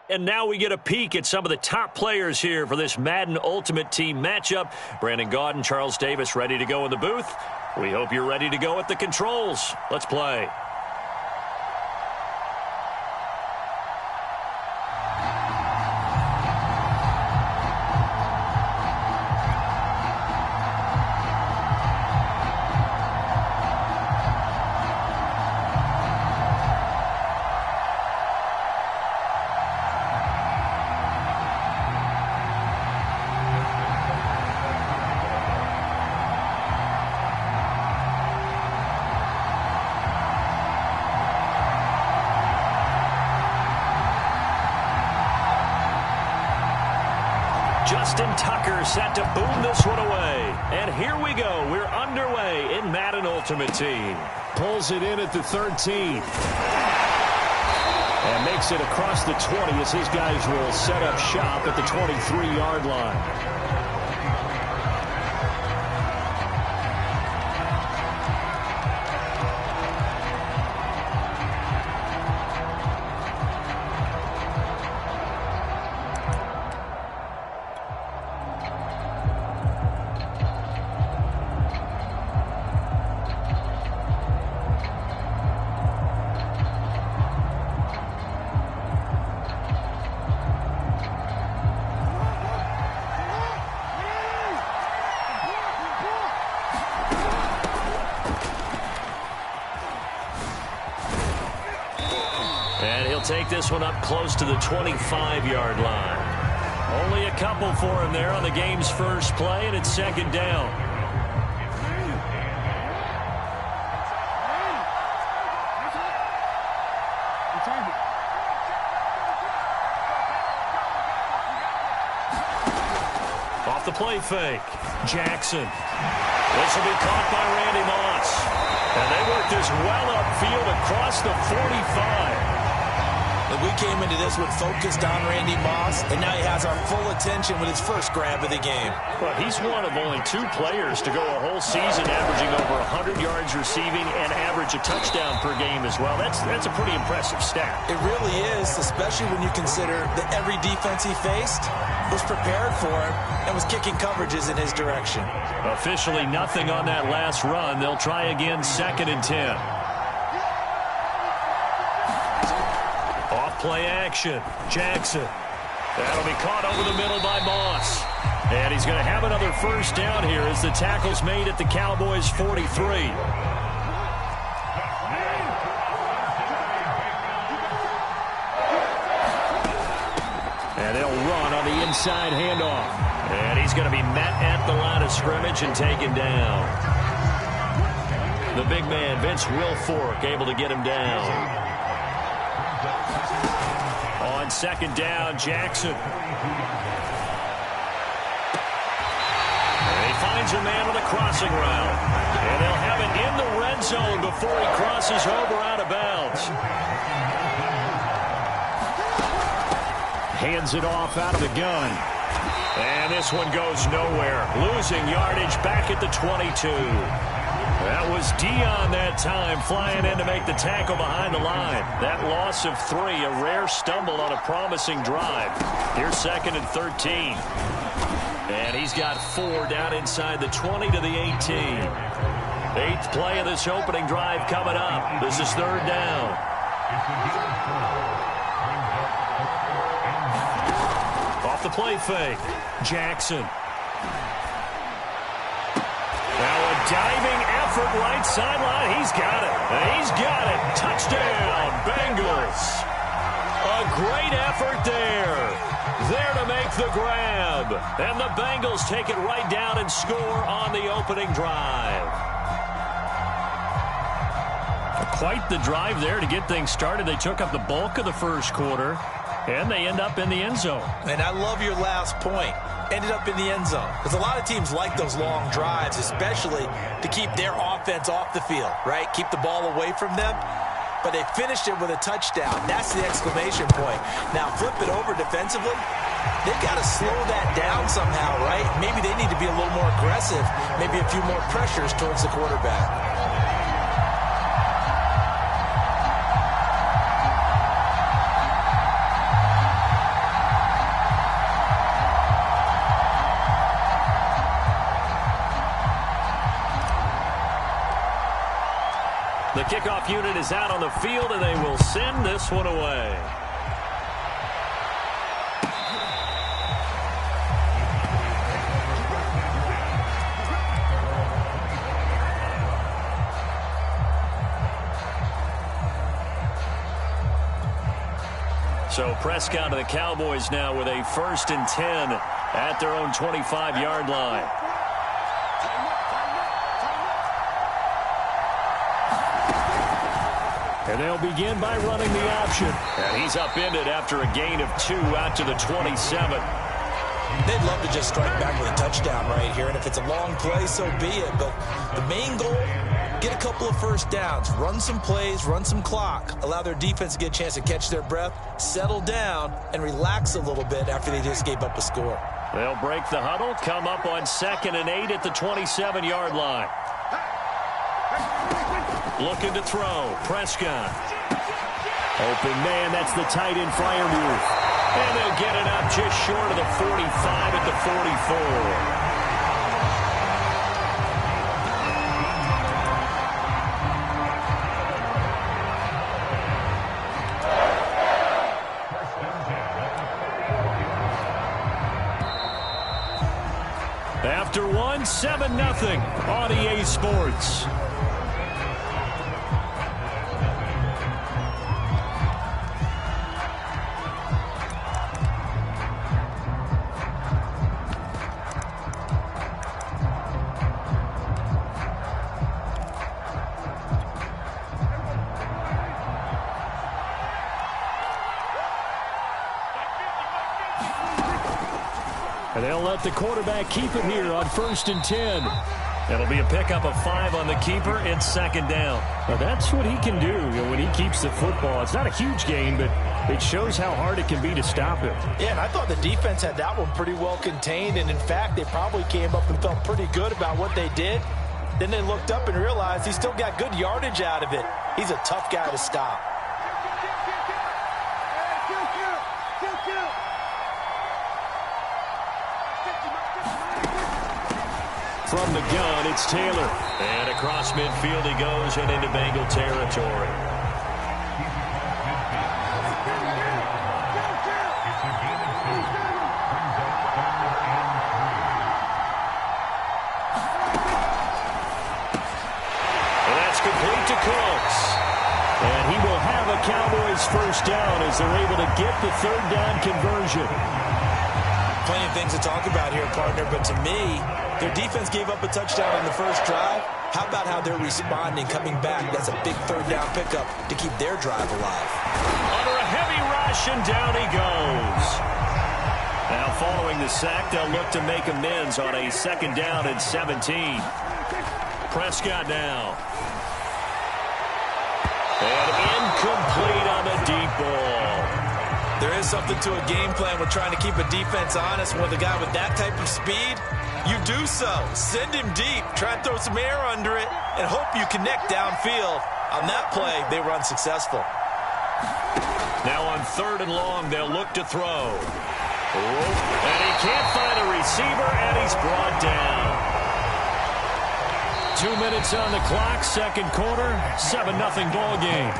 And now we get a peek at some of the top players here for this Madden Ultimate Team matchup. Brandon Gaudin, Charles Davis ready to go in the booth. We hope you're ready to go at the controls. Let's play. Justin Tucker set to boom this one away. And here we go. We're underway in Madden Ultimate Team. Pulls it in at the 13. And makes it across the 20 as his guys will set up shop at the 23-yard line. Take this one up close to the 25-yard line. Only a couple for him there on the game's first play, and it's second down. Off the play fake. Jackson. This will be caught by Randy Moss. And they work this well upfield across the 45. We came into this one focused on Randy Moss, and now he has our full attention with his first grab of the game. Well, he's one of only two players to go a whole season averaging over 100 yards receiving and average a touchdown per game as well. That's a pretty impressive stat. It really is, especially when you consider that every defense he faced was prepared for him and was kicking coverages in his direction. Officially nothing on that last run. They'll try again, 2nd and 10. Play action. Jackson. That'll be caught over the middle by Moss. And he's going to have another first down here as the tackle's made at the Cowboys' 43. And they'll run on the inside handoff. And he's going to be met at the line of scrimmage and taken down. The big man, Vince Wilfork, able to get him down. On 2nd down, Jackson. And he finds a man on the crossing route. And they'll have it in the red zone before he crosses over out of bounds. Hands it off out of the gun. And this one goes nowhere. Losing yardage back at the 22. That was Dion that time flying in to make the tackle behind the line. That loss of 3, a rare stumble on a promising drive. Here's 2nd and 13. And he's got 4 down inside the 20 to the 18. 8th play of this opening drive coming up. This is 3rd down. Off the play fake. Jackson. Now a diving effort right sideline. He's got it. He's got it. Touchdown, Bengals. A great effort there. There to make the grab. And the Bengals take it right down and score on the opening drive. Quite the drive there to get things started. They took up the bulk of the first quarter, and they end up in the end zone. And I love your last point. Ended up in the end zone. Because a lot of teams like those long drives, especially to keep their offense off the field, right? Keep the ball away from them. But they finished it with a touchdown. That's the exclamation point. Now flip it over defensively. They've got to slow that down somehow, right? Maybe they need to be a little more aggressive. Maybe a few more pressures towards the quarterback. kickoff unit is out on the field, and they will send this one away. So Prescott to the Cowboys now with a 1st and 10 at their own 25-yard line. And they'll begin by running the option. And he's upended after a gain of 2 out to the 27. They'd love to just strike back with a touchdown right here. And if it's a long play, so be it. But the main goal, get a couple of first downs, run some plays, run some clock, allow their defense to get a chance to catch their breath, settle down, and relax a little bit after they just gave up a score. They'll break the huddle, come up on 2nd and 8 at the 27-yard line. Looking to throw. Prescott. Open man, that's the tight end flyer move. And they'll get it up just short of the 45 at the 44. After 1, 7-0 on EA Sports. And they'll let the quarterback keep it here on 1st and 10. It'll be a pickup of 5 on the keeper. It's 2nd down. Now that's what he can do, when he keeps the football. It's not a huge gain, but it shows how hard it can be to stop him. Yeah, and I thought the defense had that one pretty well contained. And, in fact, they probably came up and felt pretty good about what they did. Then they looked up and realized he still got good yardage out of it. He's a tough guy to stop. From the gun, it's Taylor. And across midfield he goes and into Bengal territory. And that's complete to Cooks. And he will have a Cowboys 1st down as they're able to get the 3rd down conversion. Plenty of things to talk about here, partner, but to me, their defense gave up a touchdown on the first drive. How about how they're responding, coming back? That's a big 3rd down pickup to keep their drive alive. Under a heavy rush, and down he goes. Now following the sack, they'll look to make amends on a 2nd down and 17. Prescott now. And incomplete on the deep ball. There is something to a game plan with trying to keep a defense honest. With a guy with that type of speed, you do so. Send him deep. Try and throw some air under it and hope you connect downfield. On that play, they were unsuccessful. Now on 3rd and long, they'll look to throw. And he can't find a receiver, and he's brought down. 2 minutes on the clock, 2nd quarter, 7-0 ball game.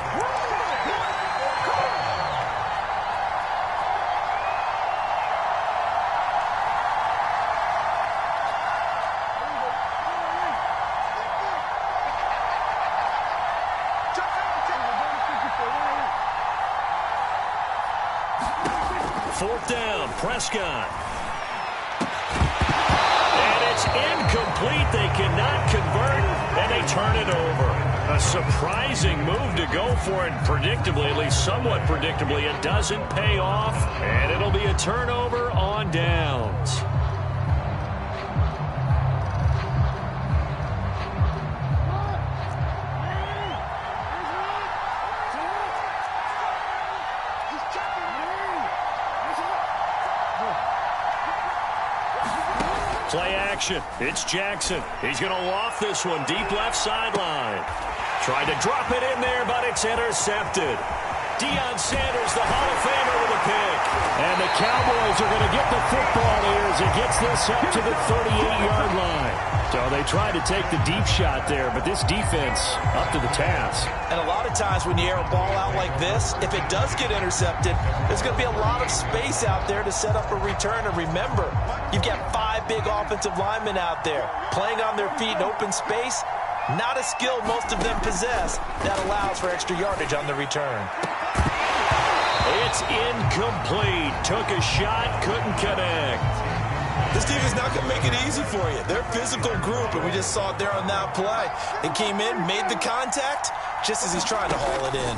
Fourth down, Prescott. And it's incomplete. They cannot convert, and they turn it over. A surprising move to go for it predictably, at least somewhat predictably. It doesn't pay off, and it'll be a turnover on downs. Play action. It's Jackson. He's going to loft this one deep left sideline. Tried to drop it in there, but it's intercepted. Deion Sanders, the Hall of Famer, with a pick. And the Cowboys are going to get the football here as it gets this up to the 38-yard line. So they tried to take the deep shot there, but this defense up to the task. And a lot of times when you air a ball out like this, if it does get intercepted, there's going to be a lot of space out there to set up a return. And remember, you've got 5 big offensive linemen out there playing on their feet in open space. Not a skill most of them possess that allows for extra yardage on the return. It's incomplete. Took a shot, couldn't connect. This team is not going to make it easy for you. They're a physical group, and we just saw it there on that play. It came in, made the contact, just as he's trying to haul it in.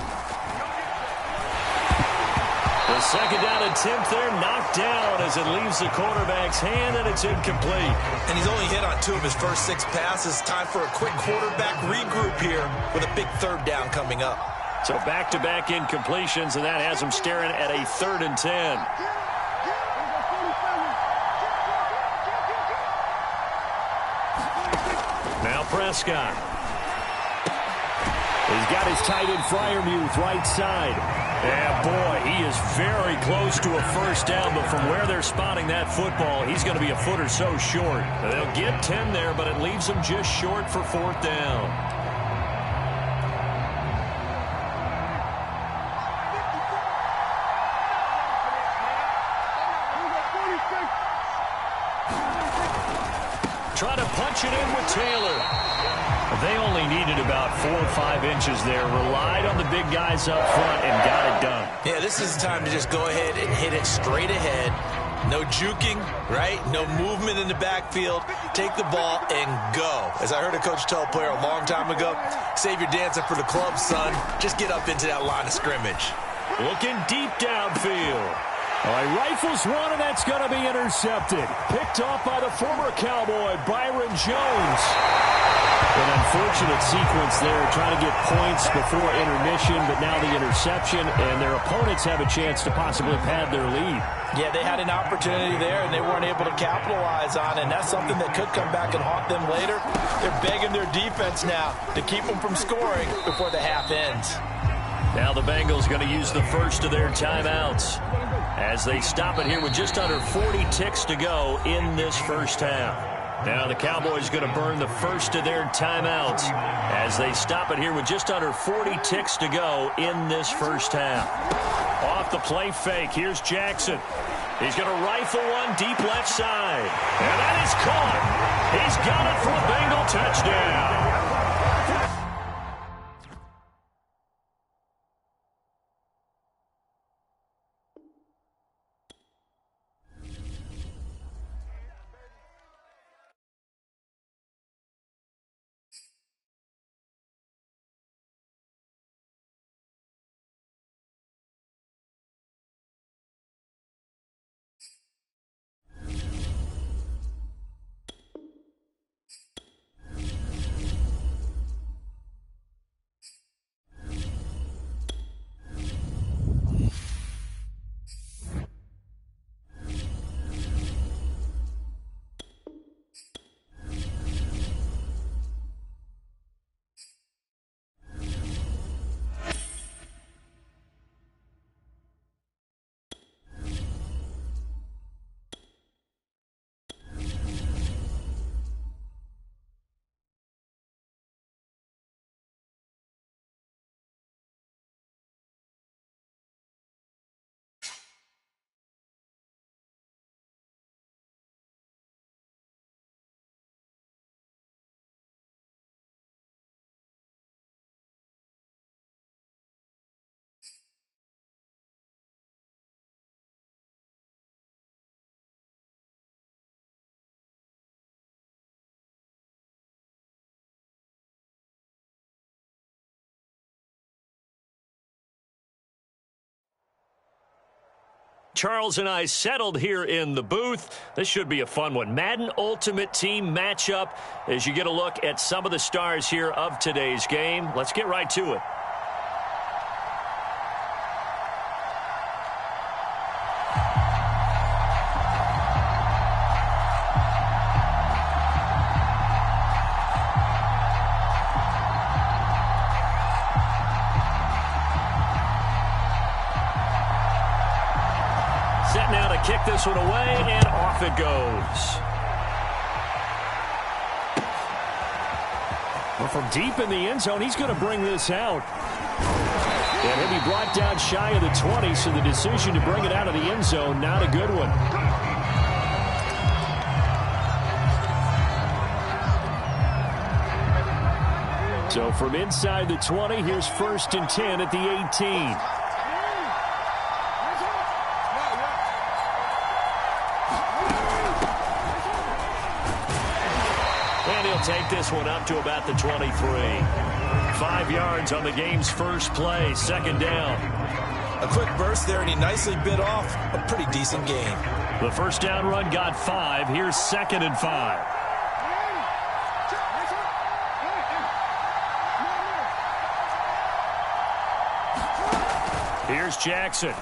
The second down attempt there knocked down as it leaves the quarterback's hand, and it's incomplete. And he's only hit on 2 of his first 6 passes. Time for a quick quarterback regroup here with a big 3rd down coming up. So back-to-back incompletions, and that has him staring at a 3rd and 10. Now Prescott. He's got his tight end Freiermuth right side. And boy, he is very close to a first down, but from where they're spotting that football, he's going to be a foot or so short. They'll get 10 there, but it leaves him just short for 4th down. Try to punch it in with Taylor. They only needed about 4 or 5 inches there. Relied on the big guys up front and got it done. Yeah, this is the time to just go ahead and hit it straight ahead. No juking, right? No movement in the backfield. Take the ball and go. As I heard a coach tell a player a long time ago, save your dancing for the club, son. Just get up into that line of scrimmage. Looking deep downfield. All right, rifles one, and that's going to be intercepted. Picked off by the former Cowboy, Byron Jones. An unfortunate sequence there, trying to get points before intermission, but now the interception, and their opponents have a chance to possibly pad their lead. Yeah, they had an opportunity there, and they weren't able to capitalize on it, and that's something that could come back and haunt them later. They're begging their defense now to keep them from scoring before the half ends. Now the Bengals going to use the first of their timeouts as they stop it here with just under 40 ticks to go in this first half. Now the Cowboys going to burn the first of their timeouts as they stop it here with just under 40 ticks to go in this first half. Off the play fake, here's Jackson. He's going to rifle one deep left side. And that is caught. He's got it for a Bengal touchdown. Charles and I settled here in the booth. This should be a fun one. Madden Ultimate Team matchup as you get a look at some of the stars here of today's game. Let's get right to it. Set now to kick this one away, and off it goes. Well, from deep in the end zone, he's going to bring this out. And he'll be brought down shy of the 20, so the decision to bring it out of the end zone, not a good one. So from inside the 20, here's 1st and 10 at the 18. And he'll take this one up to about the 23. 5 yards on the game's first play, 2nd down. A quick burst there, and he nicely bit off a pretty decent gain. The first down run got 5. Here's 2nd and 5. Here's Jackson.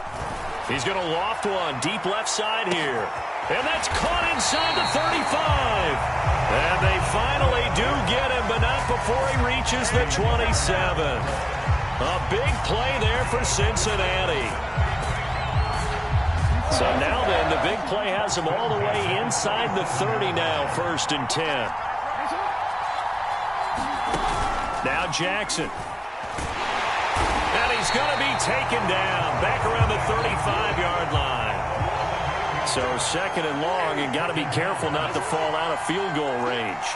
He's going to loft one deep left side here. And that's caught inside the 35. And they finally do get him, but not before he reaches the 27. A big play there for Cincinnati. So now then, the big play has him all the way inside the 30 now, 1st and 10. Now Jackson. And he's going to be taken down back around the 35-yard line. So 2nd and long, and got to be careful not to fall out of field goal range.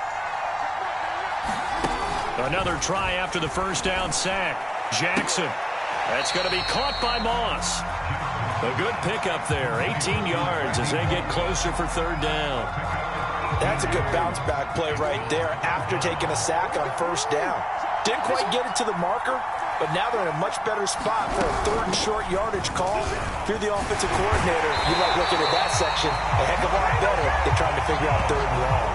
Another try after the first down sack. Jackson. That's going to be caught by Moss. A good pickup there. 18 yards as they get closer for 3rd down. That's a good bounce-back play right there after taking a sack on 1st down. Didn't quite get it to the marker, but now they're in a much better spot for a 3rd and short yardage call. If you're the offensive coordinator, you like looking at that section a heck of a lot better than trying to figure out 3rd and long.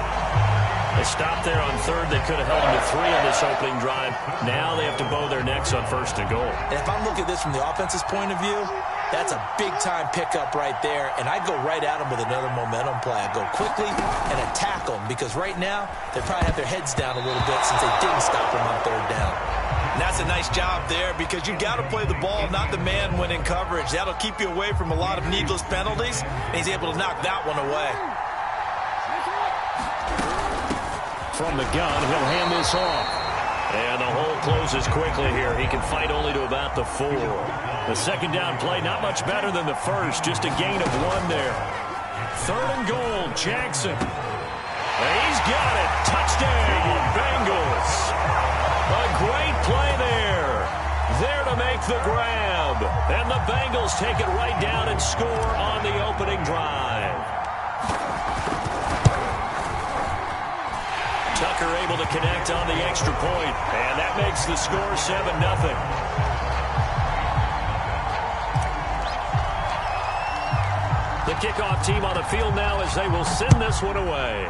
They stopped there on 3rd. They could have held them to 3 on this opening drive. Now they have to bow their necks on 1st and goal. And if I'm looking at this from the offense's point of view, that's a big-time pickup right there, and I'd go right at them with another momentum play. I'd go quickly and attack them, because right now they probably have their heads down a little bit since they didn't stop them on 3rd down. And that's a nice job there, because you got to play the ball, not the man when in coverage. That'll keep you away from a lot of needless penalties, and he's able to knock that one away. From the gun, he'll hand this off. And the hole closes quickly here. He can fight only to about the 4. The 2nd down play, not much better than the first. Just a gain of 1 there. 3rd and goal, Jackson. And he's got it. Touchdown, Bengals. A great play there. There to make the grab. And the Bengals take it right down and score on the opening drive. Tucker able to connect on the extra point, and that makes the score 7-0. The kickoff team on the field now as they will send this one away.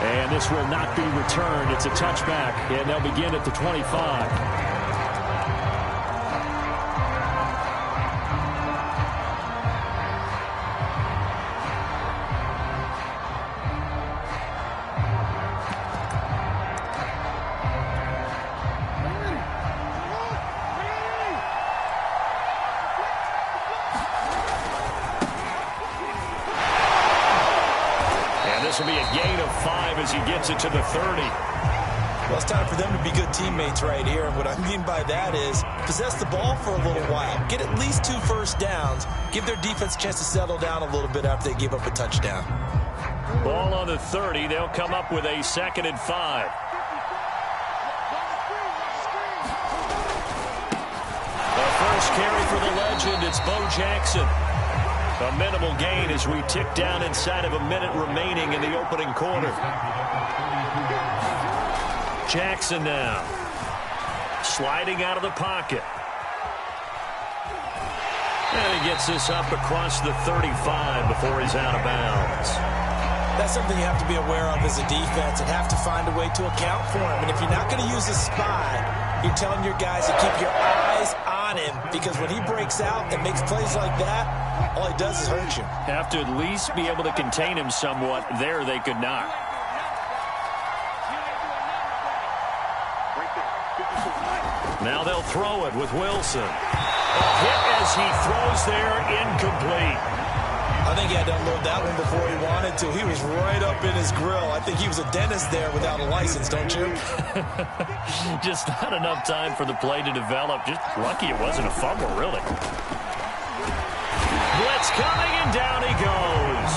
And this will not be returned. It's a touchback, and they'll begin at the 25. This will be a gain of 5 as he gets it to the 30. Well, it's time for them to be good teammates right here. And what I mean by that is possess the ball for a little while. Get at least 2 first downs. Give their defense a chance to settle down a little bit after they give up a touchdown. Ball on the 30. They'll come up with a 2nd and 5. The first carry for the legend. It's Bo Jackson. A minimal gain as we tick down inside of a minute remaining in the opening quarter. Jackson now. Sliding out of the pocket. And he gets this up across the 35 before he's out of bounds. That's something you have to be aware of as a defense and have to find a way to account for him. And if you're not going to use a spy, you're telling your guys to keep your eyes on him, because when he breaks out and makes plays like that, all he does is hurt you. Have to at least be able to contain him somewhat. There they could not. Now they'll throw it with Wilson. A hit as he throws there, incomplete. I think he had to unload that one before he wanted to. He was right up in his grill. I think he was a dentist there without a license, don't you? Just not enough time for the play to develop. Just lucky it wasn't a fumble, really. Blitz coming, and down he goes.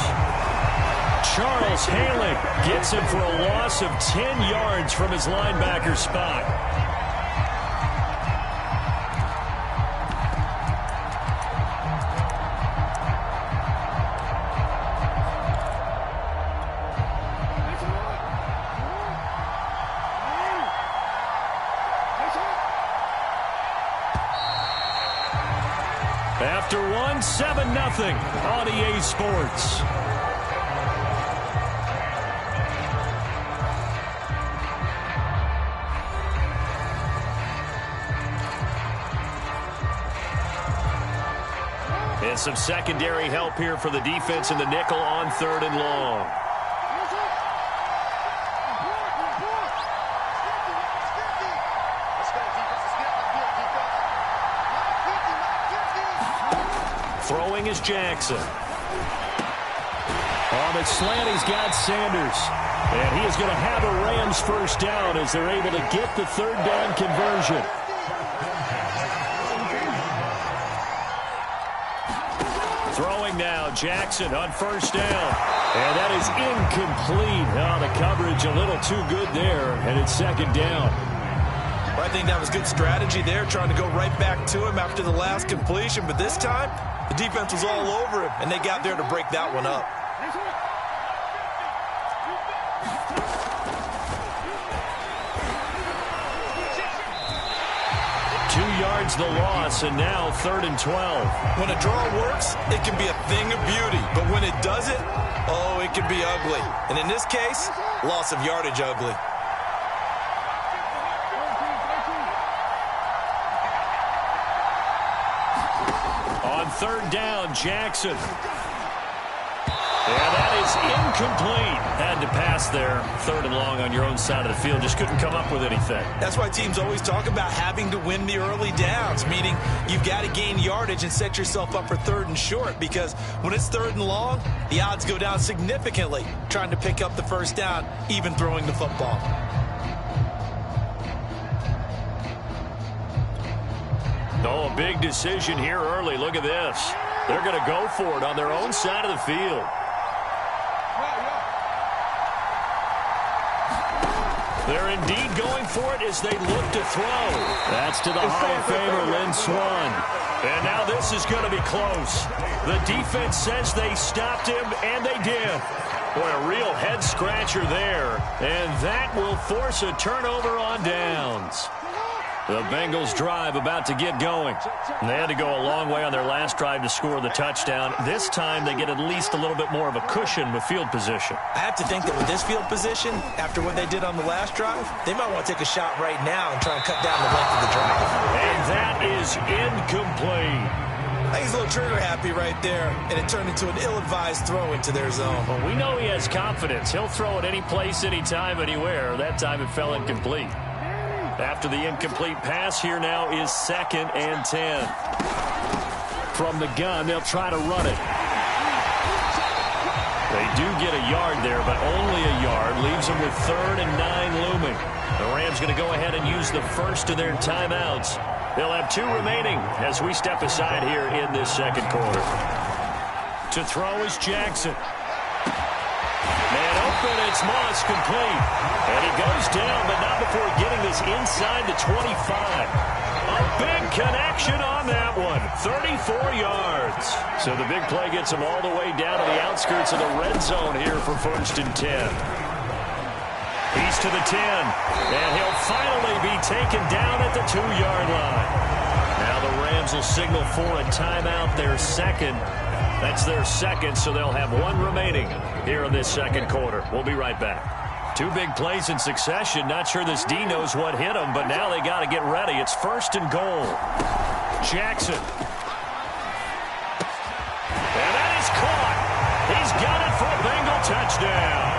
Charles Haley gets him for a loss of 10 yards from his linebacker spot. After one, 7-0 on EA Sports. And some secondary help here for the defense in the nickel on 3rd and long. Throwing is Jackson. On the slant, he's got Sanders. And he is going to have a Rams first down as they're able to get the 3rd down conversion. Throwing now, Jackson on 1st down. And that is incomplete. Oh, the coverage a little too good there, and it's 2nd down. Well, I think that was good strategy there, trying to go right back to him after the last completion. But this time, the defense was all over him, and they got there to break that one up. Yards the loss, and now 3rd and 12. When a draw works, it can be a thing of beauty. But when it doesn't, oh, it can be ugly. And in this case, loss of yardage ugly. On 3rd down, Jackson. And that is incomplete. Had to pass there. 3rd and long on your own side of the field. Just couldn't come up with anything. That's why teams always talk about having to win the early downs, meaning you've got to gain yardage and set yourself up for 3rd and short, because when it's 3rd and long, the odds go down significantly trying to pick up the 1st down, even throwing the football. Oh, a big decision here early. Look at this. They're going to go for it on their own side of the field. They're indeed going for it as they look to throw. That's to the Hall of Famer, Lynn Swann. And now this is going to be close. The defense says they stopped him, and they did. Boy, a real head-scratcher there. And that will force a turnover on downs. The Bengals drive about to get going. They had to go a long way on their last drive to score the touchdown. This time they get at least a little bit more of a cushion with field position. I have to think that with this field position, after what they did on the last drive, they might want to take a shot right now and try and cut down the length of the drive. And that is incomplete. I think he's a little trigger happy right there, and it turned into an ill-advised throw into their zone. Well, we know he has confidence. He'll throw it any place, anytime, anywhere. That time it fell incomplete. After the incomplete pass, here now is 2nd and 10. From the gun, they'll try to run it. They do get a yard there, but only a yard. Leaves them with 3rd and 9 looming. The Rams going to go ahead and use the first of their timeouts. They'll have 2 remaining as we step aside here in this 2nd quarter. To throw is Jackson. Man open, it's Moss, complete. And he goes down, but not before getting this inside the 25. A big connection on that one. 34 yards. So the big play gets him all the way down to the outskirts of the red zone here for 1st and 10. He's to the 10. And he'll finally be taken down at the 2-yard line. Now the Rams will signal for a timeout, their 2nd. That's their 2nd, so they'll have 1 remaining here in this 2nd quarter. We'll be right back. 2 big plays in succession. Not sure this D knows what hit him, but now they got to get ready. It's 1st and goal. Jackson. And that is caught. He's got it for a Bengal touchdown.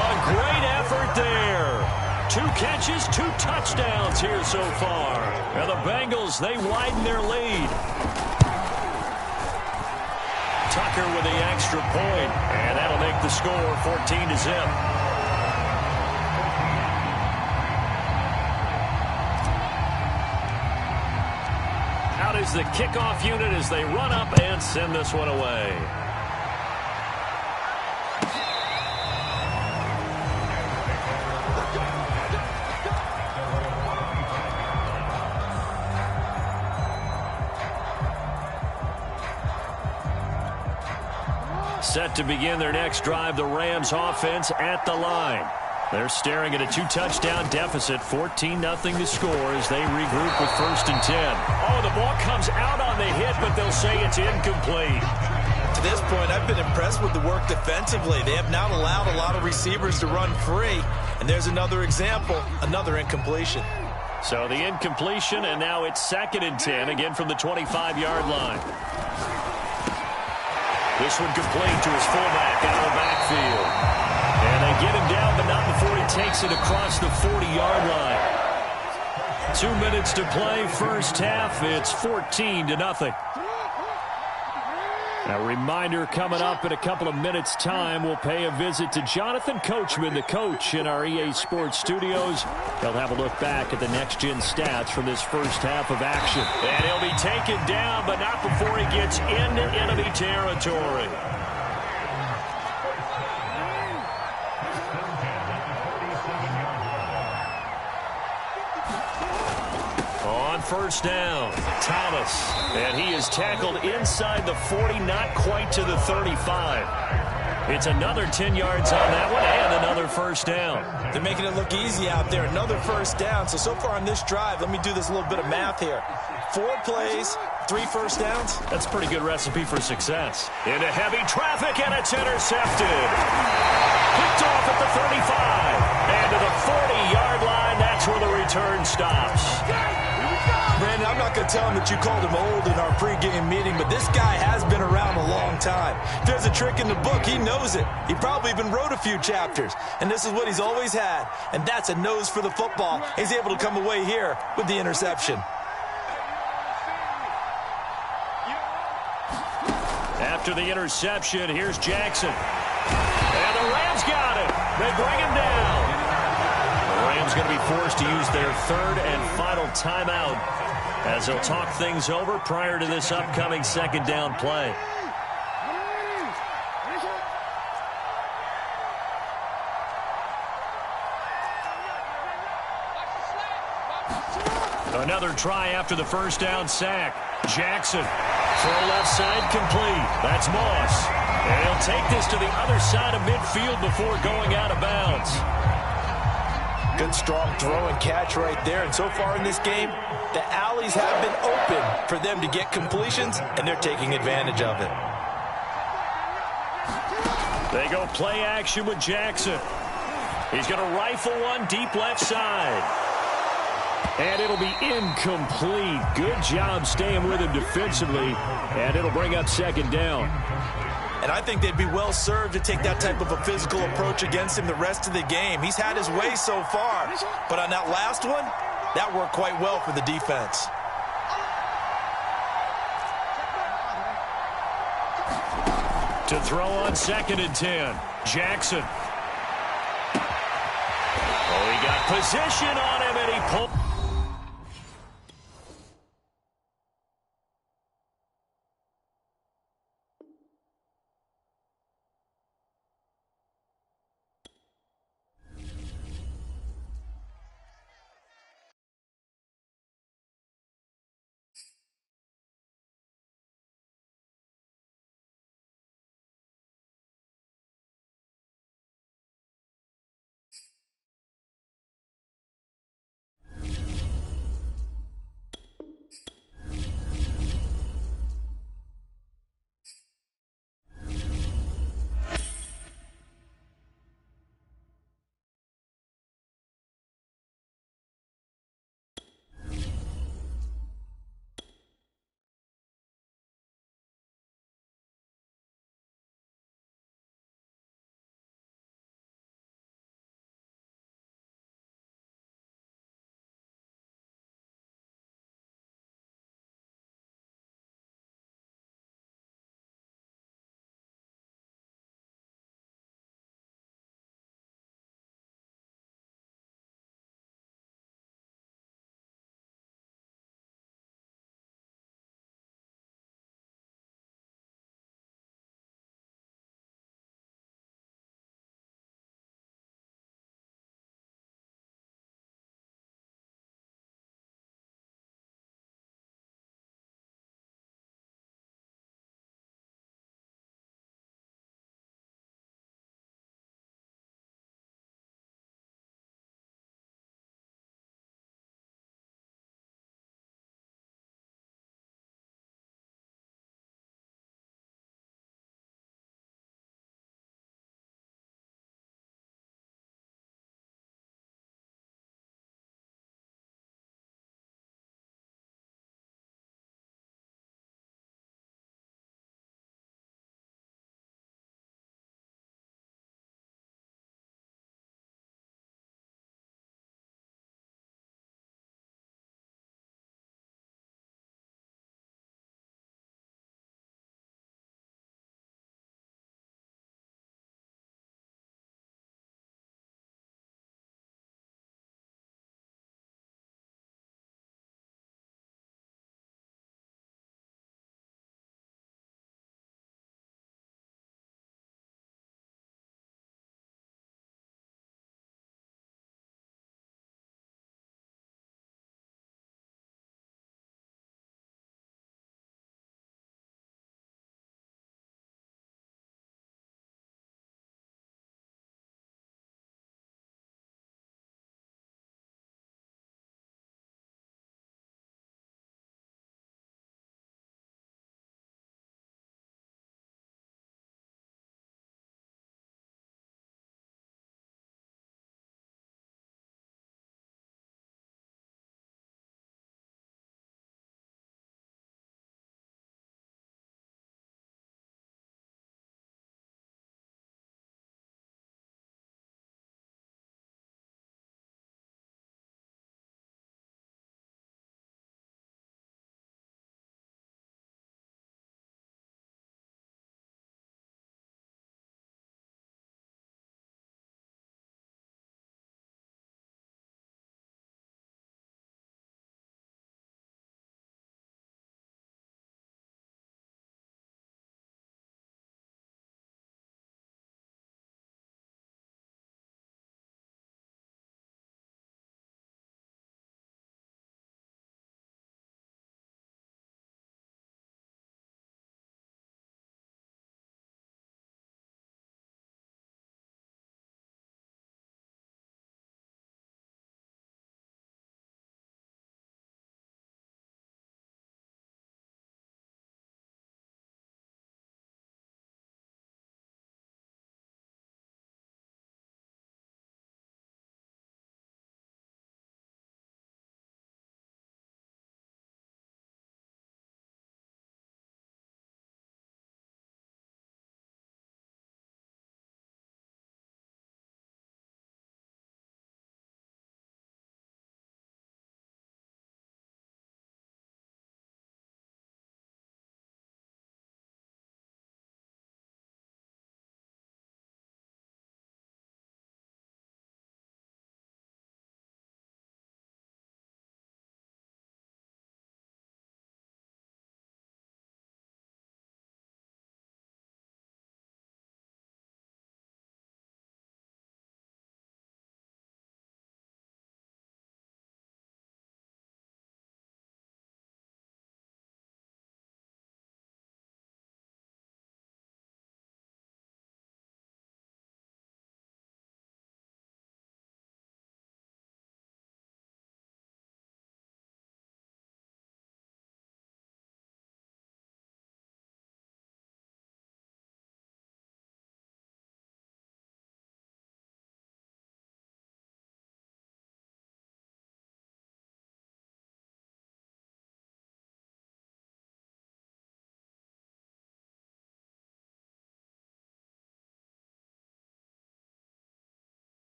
A great effort there. 2 catches, 2 touchdowns here so far. And the Bengals, they widen their lead. Tucker with the extra point, and that'll make the score 14-0. Out is the kickoff unit as they run up and send this one away. Set to begin their next drive, the Rams offense at the line. They're staring at a 2-touchdown deficit, 14-0 to score as they regroup with 1st and 10. Oh, the ball comes out on the hit, but they'll say it's incomplete. To this point, I've been impressed with the work defensively. They have not allowed a lot of receivers to run free. And there's another example, another incompletion. So the incompletion, and now it's 2nd and 10, again from the 25-yard line. This one complete to his fullback out of the backfield. And they get him down, but not before he takes it across the 40-yard line. 2 minutes to play, first half. It's 14-0. A reminder coming up in a couple of minutes' time. We'll pay a visit to Jonathan Coachman, the coach in our EA Sports studios. He'll have a look back at the next-gen stats from this first half of action. And he'll be taken down, but not before he gets into enemy territory. On first down, Thomas. And he is tackled inside the 40, not quite to the 35. It's another 10 yards on that one and another first down. They're making it look easy out there. Another first down. So far on this drive, let me do this little bit of math here. 4 plays, 3 first downs. That's a pretty good recipe for success. Into heavy traffic, and it's intercepted. Picked off at the 35. And to the 40-yard line, that's where the return stops. Brandon, I'm not going to tell him that you called him old in our pregame meeting, but this guy has been around a long time. If there's a trick in the book, he knows it. He probably even wrote a few chapters, and this is what he's always had, and that's a nose for the football. He's able to come away here with the interception. After the interception, here's Jackson. And the Rams got him. They bring him down. The Rams going to be forced to use their 3rd and final timeout as they'll talk things over prior to this upcoming 2nd down play. Another try after the first down sack. Jackson, throw left side complete. That's Moss. And he'll take this to the other side of midfield before going out of bounds. Good, strong throw and catch right there. And so far in this game, the alleys have been open for them to get completions, and they're taking advantage of it. They go play action with Jackson. He's going to rifle one deep left side. And it'll be incomplete. Good job staying with him defensively. And it'll bring up 2nd down. And I think they'd be well served to take that type of a physical approach against him the rest of the game. He's had his way so far. But on that last one, that worked quite well for the defense. To throw on 2nd and 10. Jackson. Oh, he got position on him, and he pulled.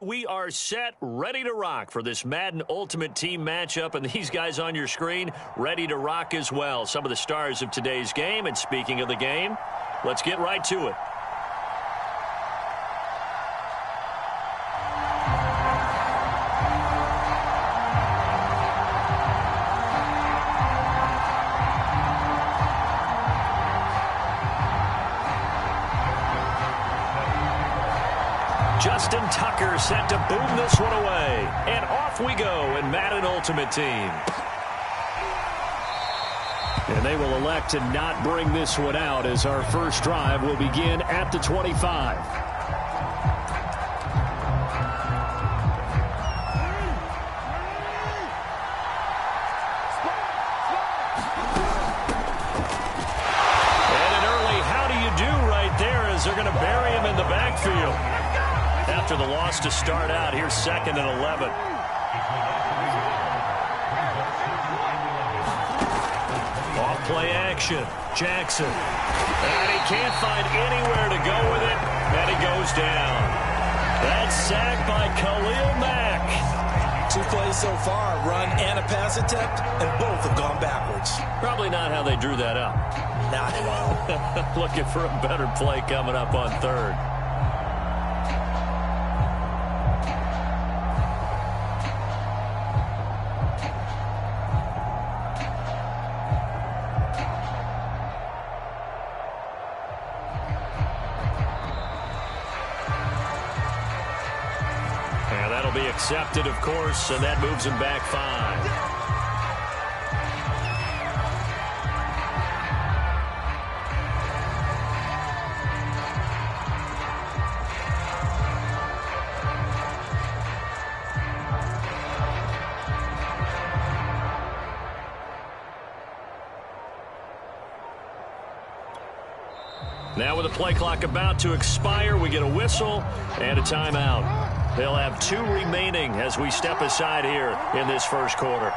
We are set, ready to rock for this Madden Ultimate Team matchup, and these guys on your screen ready to rock as well. Some of the stars of today's game, and speaking of the game, let's get right to it. Justin Tucker set to boom this one away. And off we go in Madden Ultimate Team. And they will elect to not bring this one out as our first drive will begin at the 25. And an early how do you do right there as they're going to bury him in the backfield. After the loss to start out, here's 2nd and 11. Off play action. Jackson. And he can't find anywhere to go with it, and he goes down. That's sacked by Khalil Mack. 2 plays so far, run and a pass attempt, and both have gone backwards. Probably not how they drew that up. Not well. Looking for a better play coming up on 3rd. Be accepted, of course, and that moves him back 5. Now with the play clock about to expire, we get a whistle and a timeout. They'll have 2 remaining as we step aside here in this first quarter.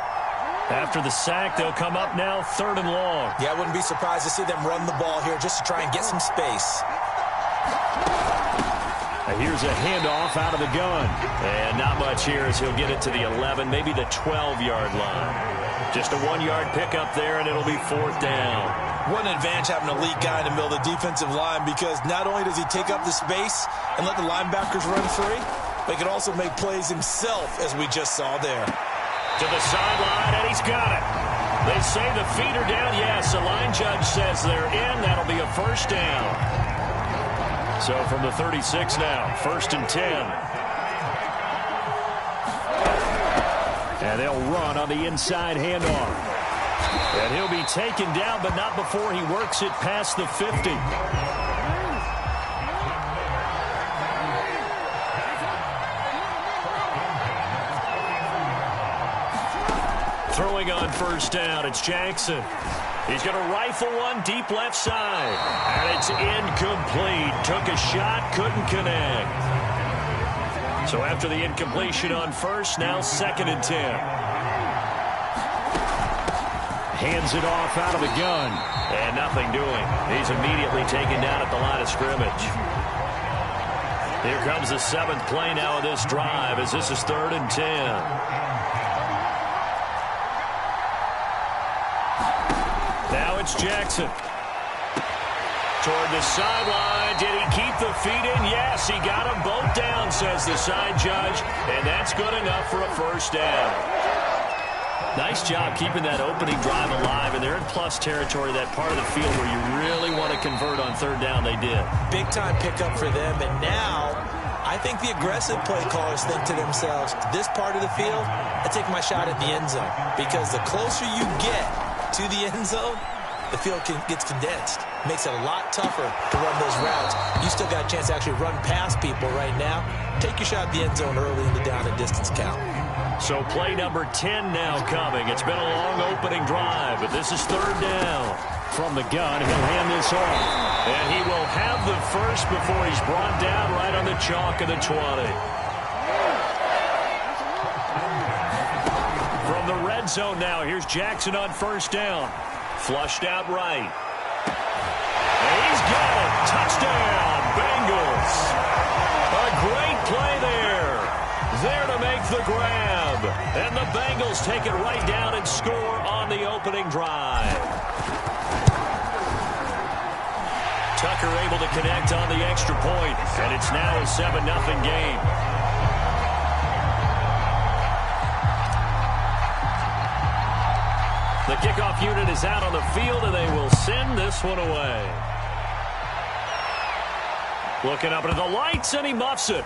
After the sack, they'll come up now 3rd and long. Yeah, I wouldn't be surprised to see them run the ball here just to try and get some space. And here's a handoff out of the gun. And not much here as he'll get it to the 11, maybe the 12-yard line. Just a 1-yard pickup there, and it'll be 4th down. What an advantage having a elite guy in the middle of the defensive line, because not only does he take up the space and let the linebackers run free, but he can also make plays himself, as we just saw there. To the sideline, and he's got it. They say the feet are down. Yes, the line judge says they're in. That'll be a 1st down. So from the 36 now, 1st and 10. And they'll run on the inside handoff. And he'll be taken down, but not before he works it past the 50. Throwing on 1st down, it's Jackson. He's going to rifle one deep left side. And it's incomplete. Took a shot, couldn't connect. So after the incompletion on 1st, now 2nd and 10. Hands it off out of the gun. And nothing doing. He's immediately taken down at the line of scrimmage. Here comes the 7th play now of this drive as this is 3rd and 10. Now it's Jackson. Toward the sideline. Did he keep the feet in? Yes, he got them both down, says the side judge. And that's good enough for a 1st down. Nice job keeping that opening drive alive. And they're in plus territory, that part of the field where you really want to convert on 3rd down. They did. Big-time pickup for them. And now I think the aggressive play callers think to themselves, this part of the field, I take my shot at the end zone. Because the closer you get to the end zone, the field gets condensed. Makes it a lot tougher to run those routes. You still got a chance to actually run past people right now. Take your shot at the end zone early in the down and distance count. So play number 10 now coming. It's been a long opening drive, but this is 3rd down. From the gun, he'll hand this off. And he will have the 1st before he's brought down right on the chalk of the 20. From the red zone now, here's Jackson on 1st down. Flushed out right. And he's got it. Touchdown, Bengals. A great play there. the grab. And the Bengals take it right down and score on the opening drive. Tucker able to connect on the extra point, and it's now a 7-0 game. The kickoff unit is out on the field, and they will send this one away. Looking up into the lights, and he muffs it.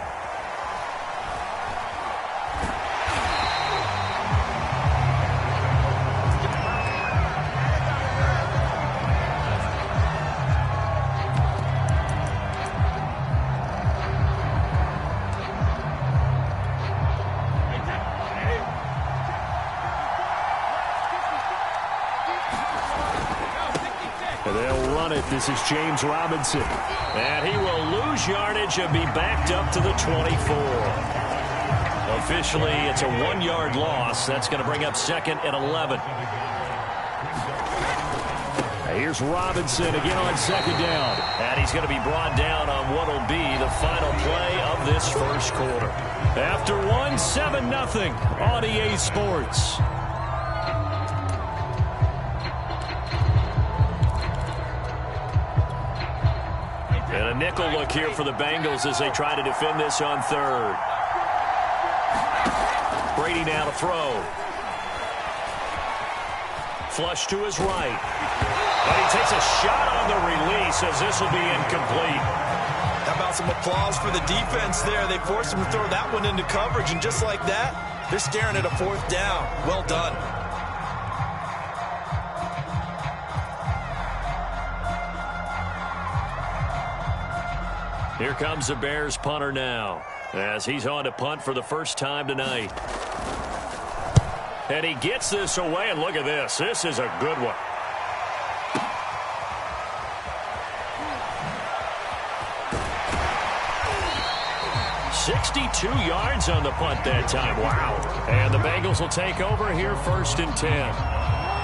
They'll run it. This is James Robinson. And he will lose yardage and be backed up to the 24. Officially, it's a 1-yard loss. That's going to bring up 2nd and 11. Here's Robinson again on 2nd down. And he's going to be brought down on what will be the final play of this first quarter. After 7-0 on EA Sports. And a nickel look here for the Bengals as they try to defend this on 3rd. Brady now to throw. Flush to his right. And he takes a shot on the release as this will be incomplete. How about some applause for the defense there? They forced him to throw that one into coverage, and just like that, they're staring at a 4th down. Well done. Here comes the Bears punter now as he's on to punt for the first time tonight. And he gets this away, and look at this. This is a good one. $62 yards on the punt that time. Wow. And the Bengals will take over here 1st and 10.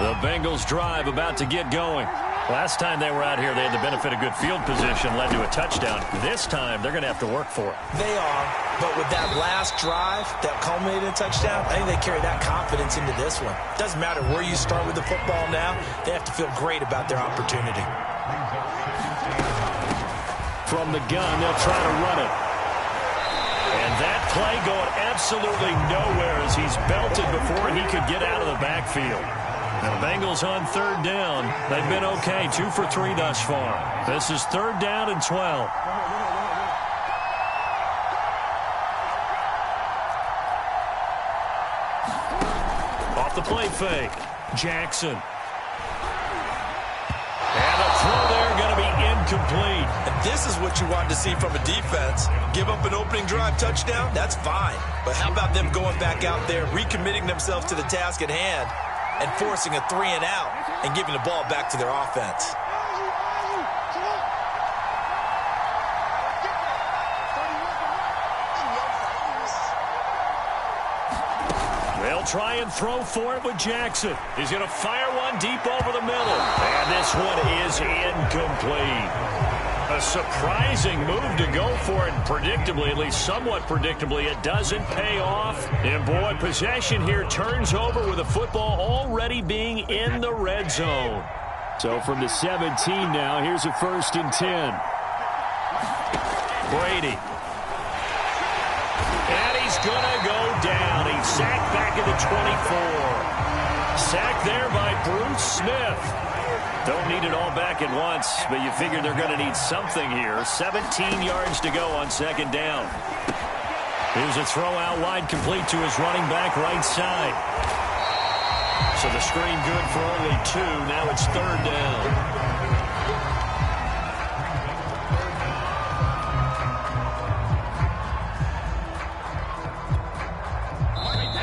The Bengals drive about to get going. Last time they were out here, they had the benefit of good field position, led to a touchdown. This time, they're going to have to work for it. They are, but with that last drive that culminated in a touchdown, I think they carry that confidence into this one. Doesn't matter where you start with the football now, they have to feel great about their opportunity. From the gun, they'll try to run it. And that play going absolutely nowhere as he's belted before he could get out of the backfield. The Bengals on 3rd down. They've been okay, 2 for 3 thus far. This is 3rd down and 12. Off the play fake. Jackson. And a throw there going to be incomplete. And this is what you want to see from a defense. Give up an opening drive touchdown, that's fine. But how about them going back out there, recommitting themselves to the task at hand, and forcing a 3-and-out and giving the ball back to their offense. They'll try and throw for it with Jackson. He's going to fire one deep over the middle. And this one is incomplete. A surprising move to go for it, and predictably, at least somewhat predictably, it doesn't pay off. And boy, possession here turns over with the football already being in the red zone. So from the 17 now, here's a 1st and 10. Brady. And he's going to go down. He's sacked back at the 24. Sacked there by Bruce Smith. Don't need it all back at once, but you figure they're going to need something here. 17 yards to go on 2nd down. Here's a throw out wide, complete to his running back right side. So the screen good for only 2. Now it's 3rd down.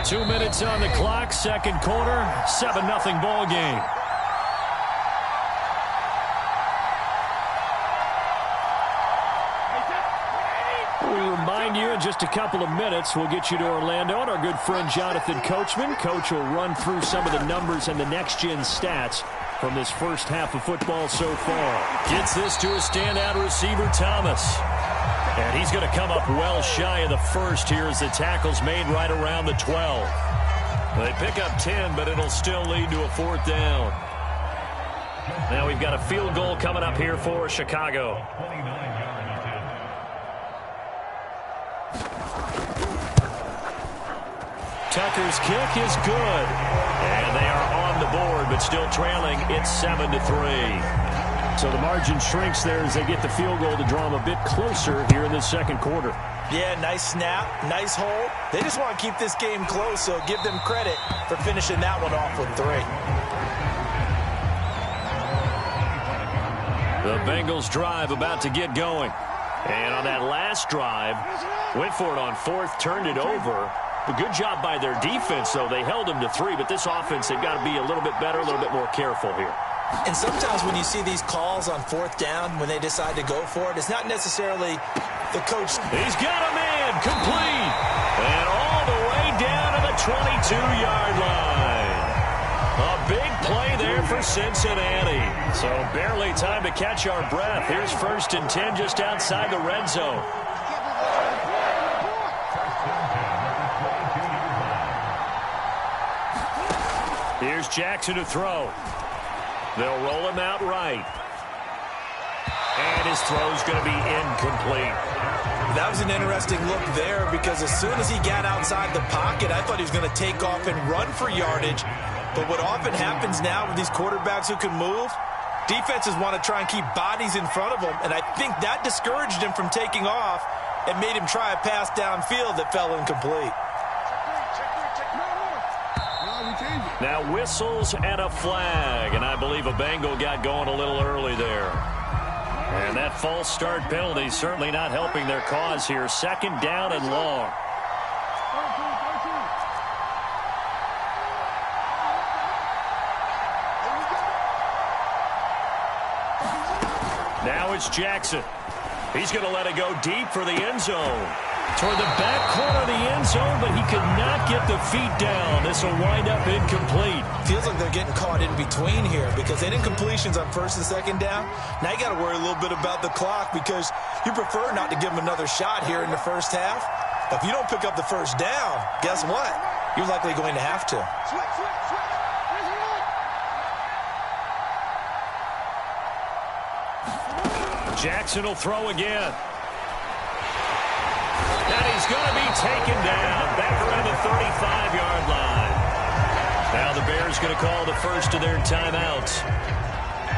2 minutes on the clock, 2nd quarter, 7-0 ball game. We'll remind you in just a couple of minutes, we'll get you to Orlando and our good friend Jonathan Coachman. Coach will run through some of the numbers and the next-gen stats from this first half of football so far. Gets this to a standout receiver, Thomas. And he's going to come up well shy of the first here as the tackle's made right around the 12. They pick up 10, but it'll still lead to a 4th down. Now we've got a field goal coming up here for Chicago. Tucker's kick is good. And they are on the board, but still trailing. It's 7-3. So the margin shrinks there as they get the field goal to draw them a bit closer here in the second quarter. Yeah, nice snap, nice hold. They just want to keep this game close, so give them credit for finishing that one off with 3. The Bengals drive about to get going. And on that last drive, went for it on 4th, turned it over. A good job by their defense, though. They held them to 3, but this offense, they've got to be a little bit better, a little bit more careful here. And sometimes when you see these calls on 4th down, when they decide to go for it, it's not necessarily the coach. He's got a man complete. And all the way down to the 22-yard line. A big play there for Cincinnati. So barely time to catch our breath. Here's 1st and 10 just outside the red zone. Here's Jackson to throw. They'll roll him out right. And his throw's going to be incomplete. That was an interesting look there because as soon as he got outside the pocket, I thought he was going to take off and run for yardage. But what often happens now with these quarterbacks who can move, defenses want to try and keep bodies in front of them. And I think that discouraged him from taking off and made him try a pass downfield that fell incomplete. Now whistles and a flag, and I believe a Bengal got going a little early there. And that false start penalty certainly not helping their cause here. 2nd down and long. Now it's Jackson. He's going to let it go deep for the end zone. Toward the back corner of the end zone, but he could not get the feet down. This will wind up incomplete. Feels like they're getting caught in between here because they did incompletions on 1st and 2nd down. Now you got to worry a little bit about the clock because you prefer not to give them another shot here in the first half. But if you don't pick up the 1st down, guess what? You're likely going to have to. Jackson will throw again. And he's going to be taken down back around the 35-yard line. Now the Bears going to call the first of their timeouts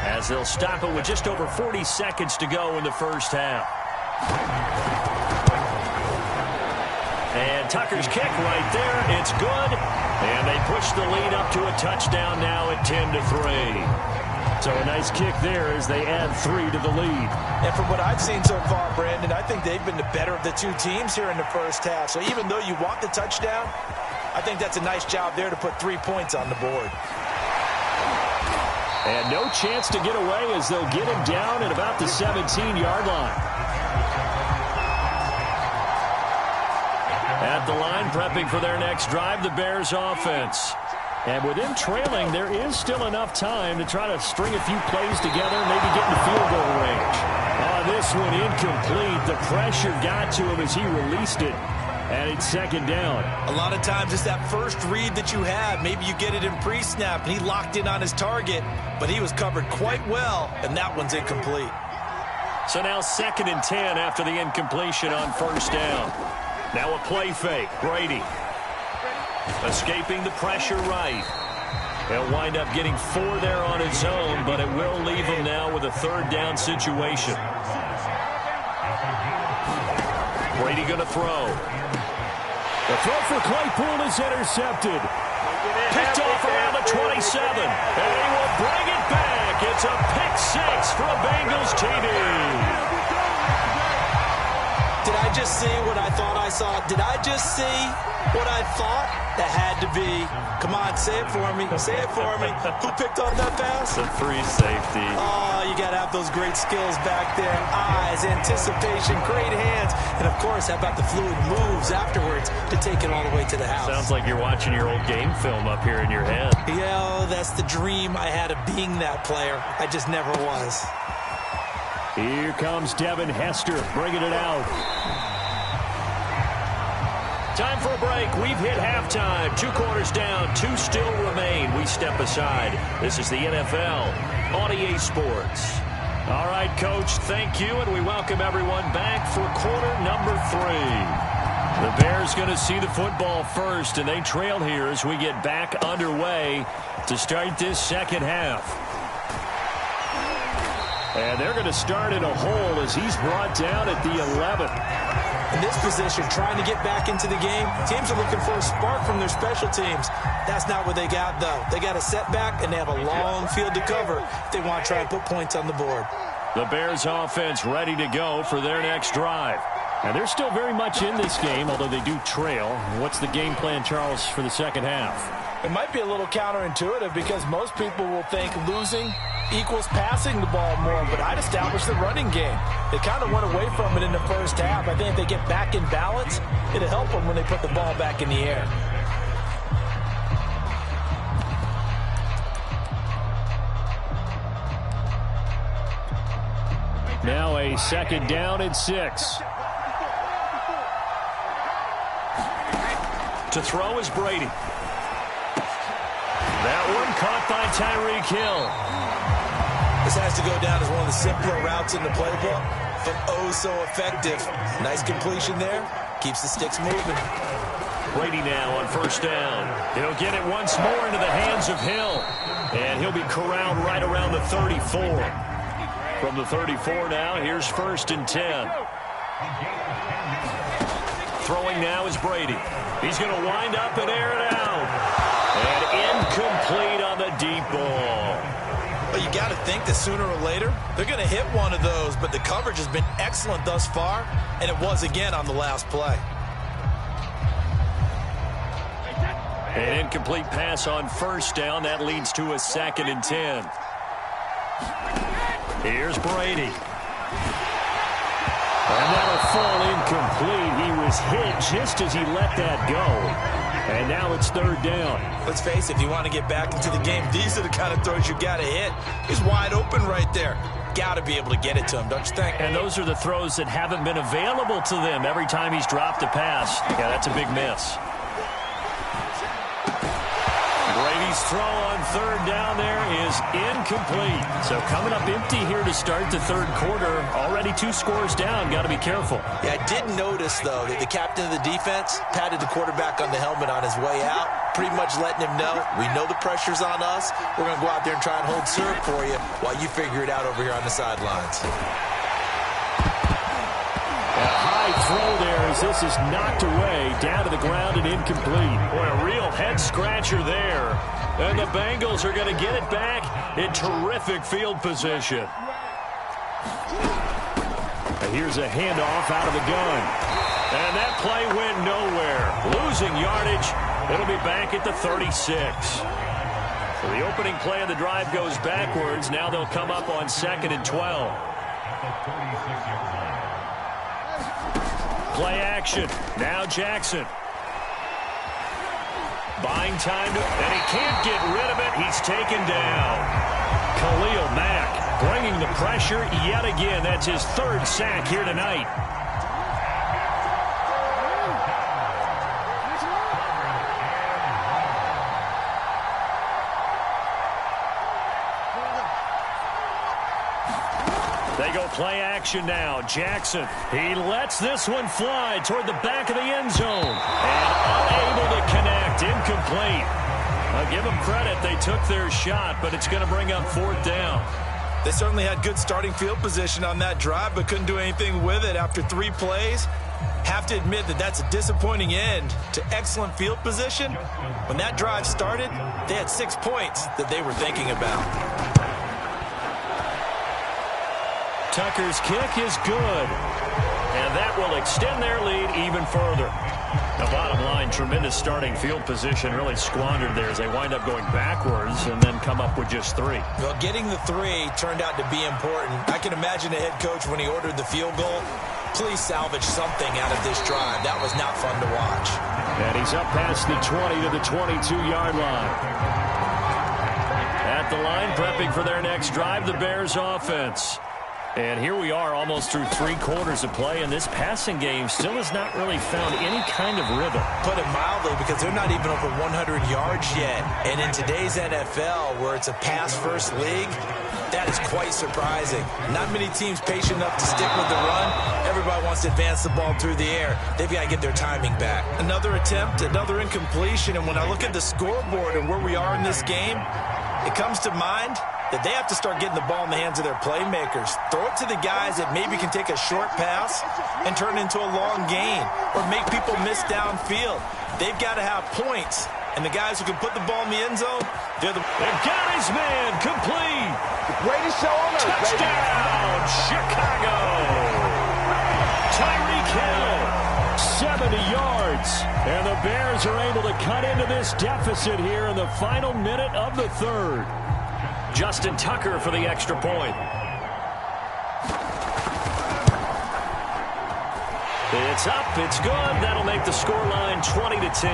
as they'll stop it with just over 40 seconds to go in the first half. And Tucker's kick right there. It's good. And they push the lead up to a touchdown now at 10-3. So a nice kick there as they add 3 to the lead. And from what I've seen so far, Brandon, I think they've been the better of the two teams here in the first half. So even though you want the touchdown, I think that's a nice job there to put 3 points on the board. And no chance to get away as they'll get him down at about the 17-yard line. At the line, prepping for their next drive, the Bears offense. And with him trailing, there is still enough time to try to string a few plays together, maybe get in the field goal range. This one incomplete. The pressure got to him as he released it. And it's 2nd down. A lot of times it's that first read that you have. Maybe you get it in pre-snap, and he locked in on his target, but he was covered quite well, and that one's incomplete. So now 2nd and 10 after the incompletion on 1st down. Now a play fake. Brady escaping the pressure right. He'll wind up getting 4 there on his own, but it will leave him now with a 3rd down situation. Brady going to throw. The throw for Claypool is intercepted. Picked off around the 27. And he will bring it back. It's a pick 6 for a Bengals TD. Did I just see what I thought I saw? Did I just see what I thought? That had to be. Come on, say it for me. Say it for me. Who picked up that pass? It's a free safety. Oh, you got to have those great skills back there. Eyes, anticipation, great hands. And, of course, how about the fluid moves afterwards to take it all the way to the house? Sounds like you're watching your old game film up here in your head. Yeah, that's the dream I had of being that player. I just never was. Here comes Devin Hester bringing it out. Time for a break. We've hit halftime. 2 quarters down. 2 still remain. We step aside. This is the NFL on EA Sports. All right, Coach, thank you, and we welcome everyone back for quarter number 3. The Bears going to see the football first, and they trail here as we get back underway to start this second half. And they're going to start in a hole as he's brought down at the 11th. In this position, trying to get back into the game, teams are looking for a spark from their special teams. That's not what they got, though. They got a setback, and they have a long field to cover if they want to try and put points on the board. The Bears offense ready to go for their next drive. And they're still very much in this game, although they do trail. What's the game plan, Charles, for the second half? It might be a little counterintuitive because most people will think losing equals passing the ball more, but I'd establish the running game. They kind of went away from it in the first half. I think if they get back in balance, it'll help them when they put the ball back in the air. Now a second down and 6. To throw is Brady. That one caught by Tyreek Hill. This has to go down as one of the simpler routes in the playbook, but oh so effective. Nice completion there. Keeps the sticks moving. Brady now on first down. He'll get it once more into the hands of Hill. And he'll be corralled right around the 34. From the 34 now, here's 1st and 10. Throwing now is Brady. He's going to wind up and air it out. And incomplete on the deep ball. Well, you got to think that sooner or later, they're going to hit one of those, but the coverage has been excellent thus far, and it was again on the last play. An incomplete pass on first down. That leads to a 2nd and 10. Here's Brady. And that'll fall incomplete. He was hit just as he let that go. And now it's 3rd down. Let's face it, if you want to get back into the game, these are the kind of throws you got to hit. He's wide open right there. Got to be able to get it to him, don't you think? And those are the throws that haven't been available to them every time he's dropped a pass. Yeah, that's a big miss. Brady's throw on 3rd down there is incomplete. So coming up empty here to start the 3rd quarter. Already 2 scores down. Got to be careful. Yeah, I did notice, though, that the captain of the defense patted the quarterback on the helmet on his way out, pretty much letting him know, we know the pressure's on us. We're going to go out there and try and hold serve for you while you figure it out over here on the sidelines. A high throw there as this is knocked away, down to the ground and incomplete. Boy, a real head-scratcher there. And the Bengals are going to get it back in terrific field position. And here's a handoff out of the gun. And that play went nowhere. Losing yardage. It'll be back at the 36. So the opening play of the drive goes backwards. Now they'll come up on 2nd and 12. Play action. Now Jackson. Buying time, and he can't get rid of it. He's taken down. Khalil Mack bringing the pressure yet again. That's his 3rd sack here tonight. They go play action now. Jackson, he lets this one fly toward the back of the end zone. And unable to connect. Incomplete. I'll give them credit. They took their shot, but it's going to bring up 4th down. They certainly had good starting field position on that drive, but couldn't do anything with it after 3 plays. Have to admit that that's a disappointing end to excellent field position. When that drive started, they had 6 points that they were thinking about. Tucker's kick is good. And that will extend their lead even further. The bottom line, tremendous starting field position, really squandered there as they wind up going backwards and then come up with just 3. Well, getting the 3 turned out to be important. I can imagine the head coach when he ordered the field goal. Please salvage something out of this drive. That was not fun to watch. And he's up past the 20 to the 22-yard line. At the line, prepping for their next drive, the Bears offense. And here we are almost through 3 quarters of play, and this passing game still has not really found any kind of rhythm. Put it mildly, because they're not even over 100 yards yet. And in today's NFL, where it's a pass-first league, that is quite surprising. Not many teams patient enough to stick with the run. Everybody wants to advance the ball through the air. They've got to get their timing back. Another attempt, another incompletion, and when I look at the scoreboard and where we are in this game, it comes to mind that they have to start getting the ball in the hands of their playmakers. Throw it to the guys that maybe can take a short pass and turn it into a long gain or make people miss downfield. They've got to have points. And the guys who can put the ball in the end zone, they've got his man complete. Greatest show on earth. Touchdown, Chicago. Tyreek Hill, 70 yards. And the Bears are able to cut into this deficit here in the final minute of the third. Justin Tucker for the extra point. It's up, it's good. That'll make the scoreline 20-10.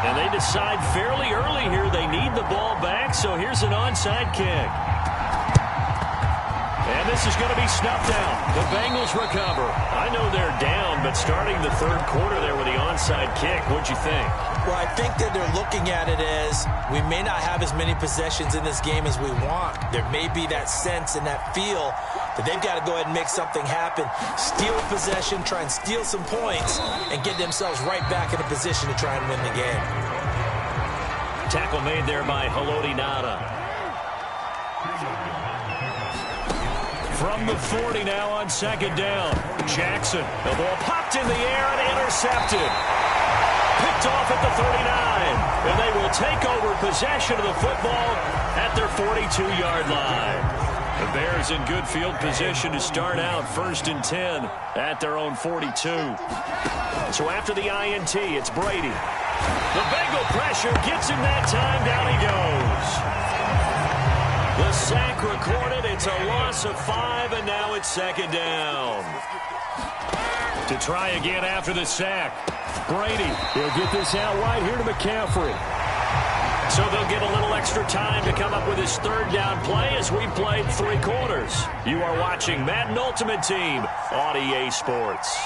And they decide fairly early here they need the ball back, so here's an onside kick. And this is going to be snuffed out. The Bengals recover. I know they're down, but starting the third quarter there with the onside kick, what'd you think? Well, I think that they're looking at it as we may not have as many possessions in this game as we want. There may be that sense and that feel that they've got to go ahead and make something happen. Steal possession, try and steal some points, and get themselves right back in a position to try and win the game. Tackle made there by Haloti Ngata. From the 40 now on second down. Jackson. The ball popped in the air and intercepted. Picked off at the 39. And they will take over possession of the football at their 42-yard line. The Bears in good field position to start out 1st and 10 at their own 42. So after the INT, it's Brady. The Bengal pressure gets him that time. Down he goes. The sack recorded. It's a loss of 5, and now it's second down. To try again after the sack. Brady. He'll get this out wide here to McCaffrey. So they'll get a little extra time to come up with his third down play as we played 3 quarters. You are watching Madden Ultimate Team on EA Sports.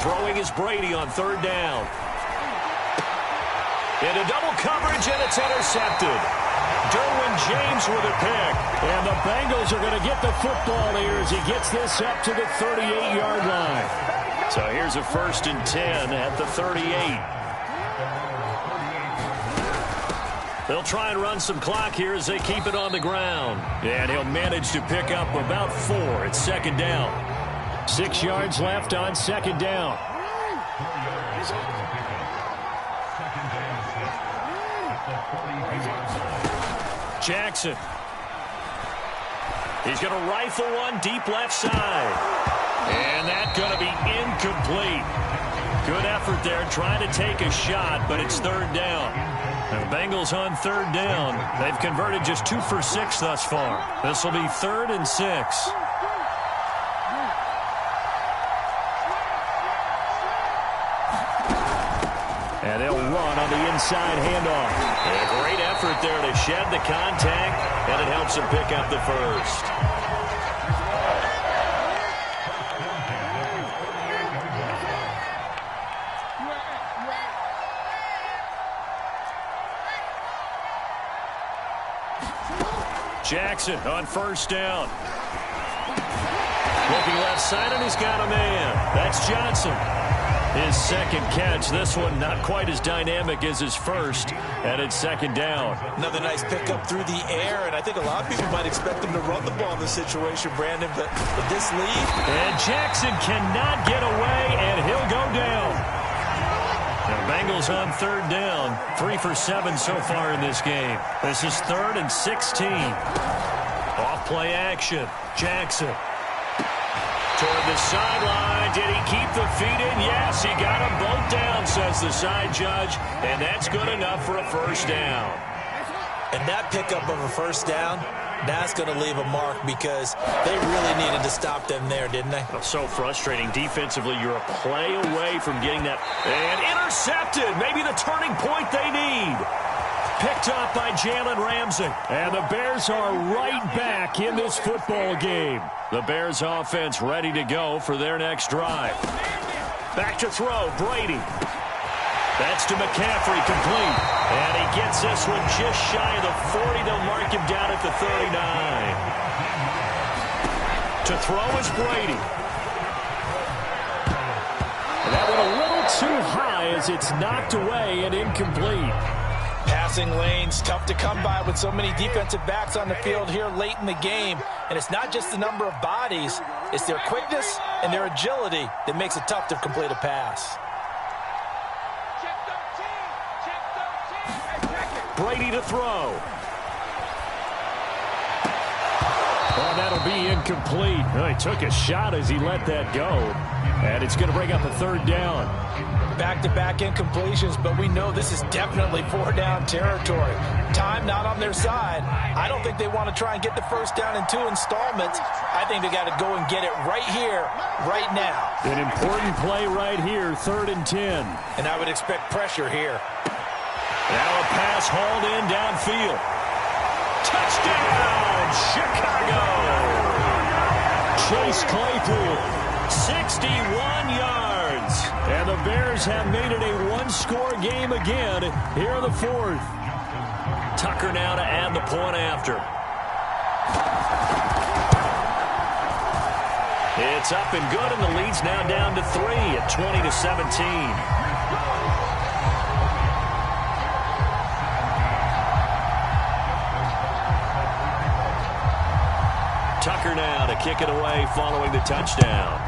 Throwing is Brady on third down. Into double coverage, and it's intercepted. Derwin James with a pick. And the Bengals are going to get the football here as he gets this up to the 38-yard line. So here's a 1st and 10 at the 38. They'll try and run some clock here as they keep it on the ground. And he'll manage to pick up about 4. It's second down. 6 yards left on second down. Jackson. He's going to rifle one deep left side. And that's going to be incomplete. Good effort there trying to take a shot, but it's third down. And the Bengals on third down. They've converted just 2 for 6 thus far. This will be 3rd and 6. And they'll run on the inside handoff. A great effort there to shed the contact, and it helps them pick up the first. Jackson on first down. Looking left side, and he's got a man. That's Johnson. His second catch. This one not quite as dynamic as his first, and it's second down. Another nice pickup through the air, and I think a lot of people might expect him to run the ball in this situation, Brandon, but with this lead. And Jackson cannot get away, and he'll go down. The Bengals on third down. 3 for 7 so far in this game. This is 3rd and 16. Off play action. Jackson. Toward the sideline. Did he keep the feet in? Yes, he got them both down, says the side judge. And that's good enough for a first down. And that pickup of a first down That's going to leave a mark because they really needed to stop them there, didn't they? Oh, so frustrating. Defensively, you're a play away from getting that. And intercepted. Maybe the turning point they need. Picked up by Jalen Ramsey. And the Bears are right back in this football game. The Bears offense ready to go for their next drive. Back to throw, Brady. That's to McCaffrey, complete. And he gets this one just shy of the 40. They'll mark him down at the 39. To throw is Brady. And that one a little too high as it's knocked away and incomplete. Passing lanes, tough to come by with so many defensive backs on the field here late in the game. And it's not just the number of bodies, it's their quickness and their agility that makes it tough to complete a pass. Brady to throw. Oh, that'll be incomplete. Oh, he took a shot as he let that go. And it's going to bring up a third down. Back-to-back incompletions, but we know this is definitely four-down territory. Time not on their side. I don't think they want to try and get the first down in 2 installments. I think they got to go and get it right here, right now. An important play right here, 3rd and 10. And I would expect pressure here. Now a pass hauled in downfield. Touchdown, Chicago! Chase Claypool, 61 yards. And the Bears have made it a one-score game again here in the 4th. Tucker now to add the point after. It's up and good, and the lead's now down to 3 at 20-17. Tucker now to kick it away following the touchdown.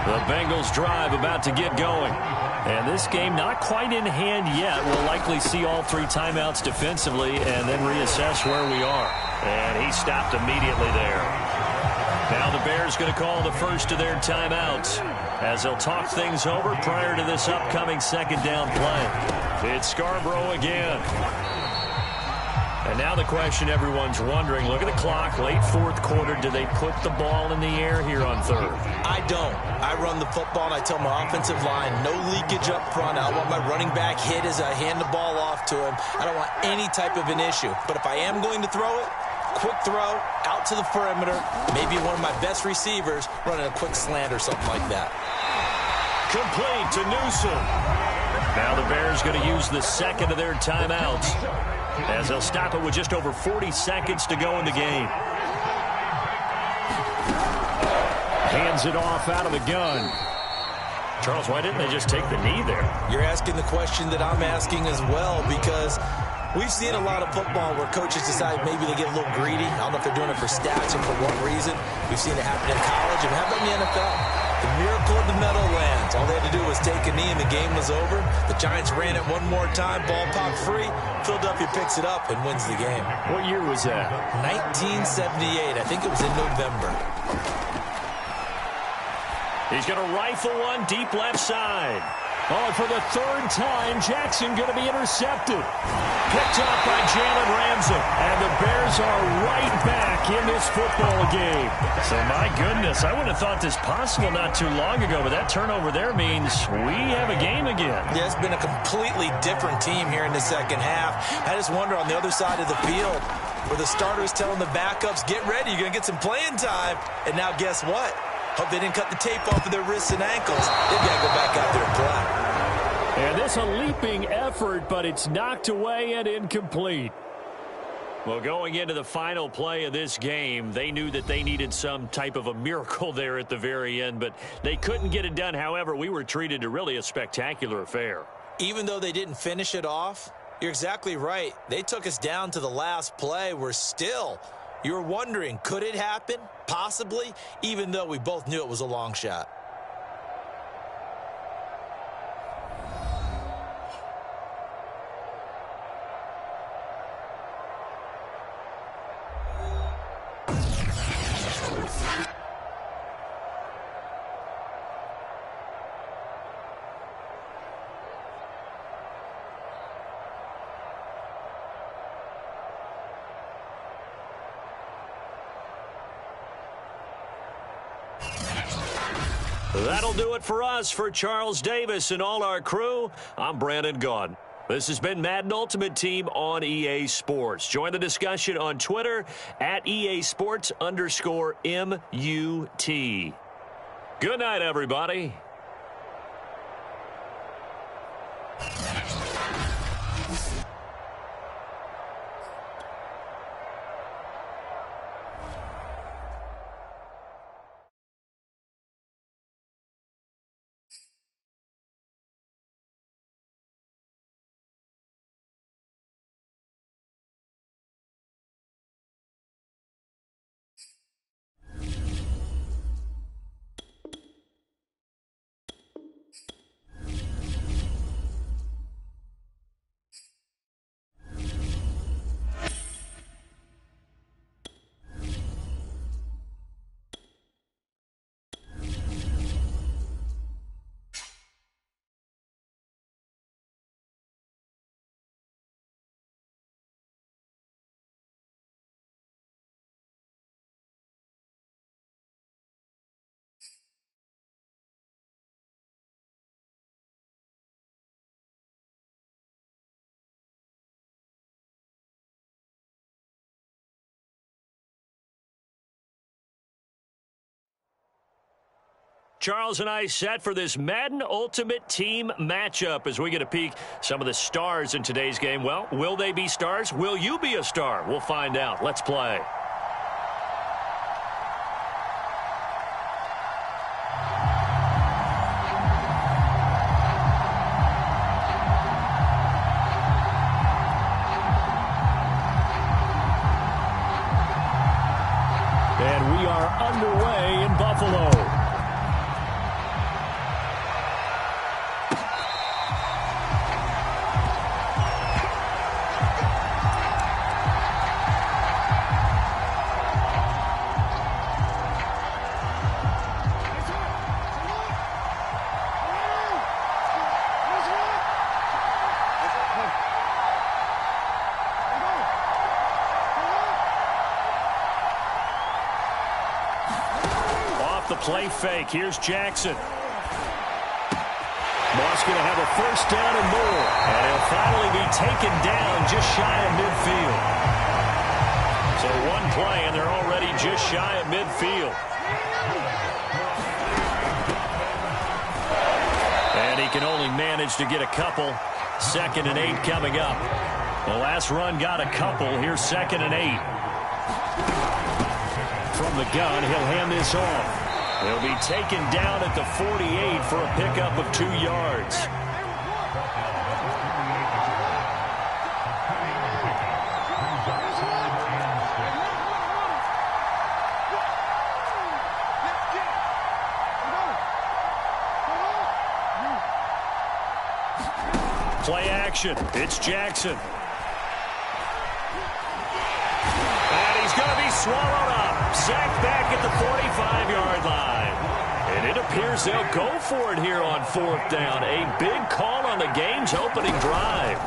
The Bengals drive about to get going. And this game not quite in hand yet. We'll likely see all 3 timeouts defensively and then reassess where we are. And he stopped immediately there. Now the Bears going to call the first of their timeouts as they'll talk things over prior to this upcoming 2nd down play. It's Scarborough again. And now the question everyone's wondering, look at the clock, late 4th quarter, do they put the ball in the air here on 3rd? I don't. I run the football, and I tell my offensive line, no leakage up front. I don't want my running back hit as I hand the ball off to him. I don't want any type of an issue. But if I am going to throw it, quick throw, out to the perimeter, maybe one of my best receivers running a quick slant or something like that. Complete to Newsom. Now the Bears going to use the 2nd of their timeouts as they'll stop it with just over 40 seconds to go in the game. Hands it off out of the gun. Charles, why didn't they just take the knee there? You're asking the question that I'm asking as well, because we've seen a lot of football where coaches decide maybe they get a little greedy. I don't know if they're doing it for stats or for what reason. We've seen it happen in college and happen in the NFL. The miracle of the Meadowlands. All they had to do was take a knee and the game was over. The Giants ran it one more time. Ball popped free. Philadelphia picks it up and wins the game. What year was that? 1978. I think it was in November. He's going to rifle one deep left side. Oh, for the 3rd time, Jackson going to be intercepted. Picked up by Jalen Ramsey. And the Bears are right back in this football game. So, my goodness, I wouldn't have thought this possible not too long ago, but that turnover there means we have a game again. Yeah, it's been a completely different team here in the 2nd half. I just wonder on the other side of the field where the starters telling the backups, get ready, you're going to get some playing time. And now guess what? Hope they didn't cut the tape off of their wrists and ankles. They've got to go back out there and play. And this a leaping effort, but it's knocked away and incomplete. Well, going into the final play of this game, they knew that they needed some type of a miracle there at the very end, but they couldn't get it done. However, we were treated to really a spectacular affair. Even though they didn't finish it off, you're exactly right. They took us down to the last play. We're still... You're wondering, could it happen? Possibly, even though we both knew it was a long shot. That'll do it for us. For Charles Davis and all our crew, I'm Brandon Gaudin. This has been Madden Ultimate Team on EA Sports. Join the discussion on Twitter at EA Sports_MUT. Good night, everybody. Charles and I set for this Madden Ultimate Team matchup as we get a peek some of the stars in today's game. Well, will they be stars? Will you be a star? We'll find out. Let's play. And we are underway in Buffalo. The play fake. Here's Jackson. Moss going to have a first down and more. And he'll finally be taken down just shy of midfield. So one play, and they're already just shy of midfield. And he can only manage to get a couple. 2nd and 8 coming up. The last run got a couple. Here's 2nd and 8. From the gun, he'll hand this off. He'll be taken down at the 48 for a pickup of 2 yards. Play action. It's Jackson. And he's going to be swallowed up. Sacked back at the 45-yard line. And it appears they'll go for it here on 4th down. A big call on the game's opening drive.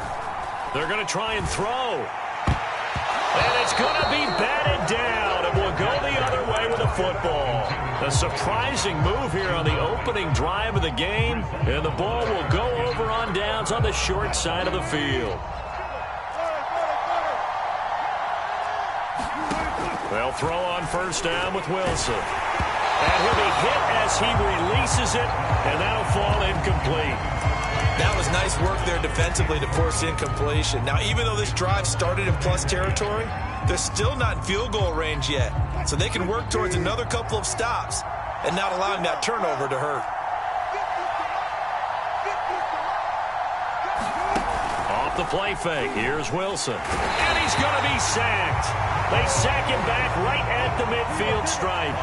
They're going to try and throw. And it's going to be batted down. And we'll go the other way with the football. A surprising move here on the opening drive of the game. And the ball will go over on downs on the short side of the field. They'll throw on 1st down with Wilson. And he'll be hit as he releases it, and that'll fall incomplete. That was nice work there defensively to force incompletion. Now, even though this drive started in plus territory, they're still not in field goal range yet. So they can work towards another couple of stops and not allowing that turnover to hurt. Off the play fake, here's Wilson. And he's going to be sacked. They sack him back right at the midfield stripe.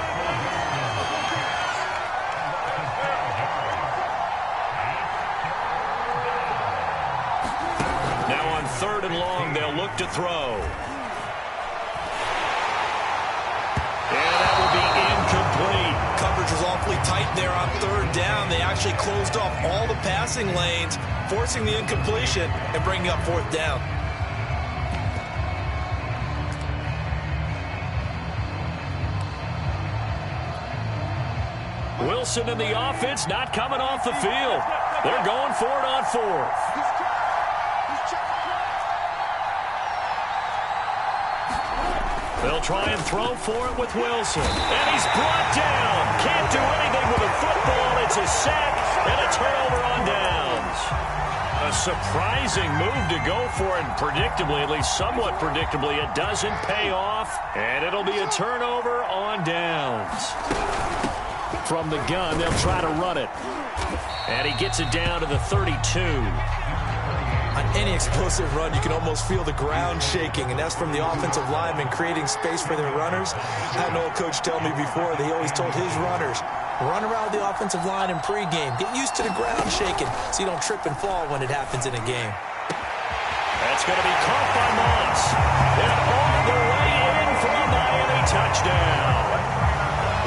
Now on 3rd and long, they'll look to throw. And that will be incomplete. Coverage was awfully tight there on 3rd down. They actually closed off all the passing lanes, forcing the incompletion and bringing up 4th down. Wilson and the offense not coming off the field. They're going for it on fourth. They'll try and throw for it with Wilson. And he's brought down. Can't do anything with a football. It's a sack and a turnover on downs. A surprising move to go for it, and predictably, at least somewhat predictably, it doesn't pay off. And it'll be a turnover on downs. From the gun, they'll try to run it. And he gets it down to the 32. On any explosive run, you can almost feel the ground shaking, and that's from the offensive linemen creating space for their runners. I had an old coach tell me before, he always told his runners, run around the offensive line in pregame. Get used to the ground shaking so you don't trip and fall when it happens in a game. That's going to be caught by Moss. And all the way in for a Miami touchdown.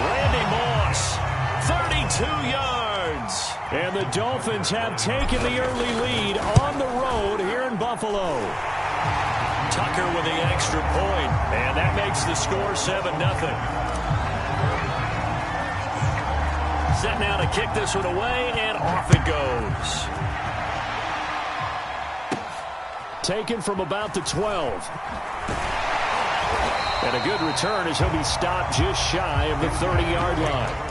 Randy Moss, 32 yards. And the Dolphins have taken the early lead on the road here in Buffalo. Tucker with the extra point, and that makes the score 7-0. Set now to kick this one away, and off it goes. Taken from about the 12. And a good return as he'll be stopped just shy of the 30-yard line.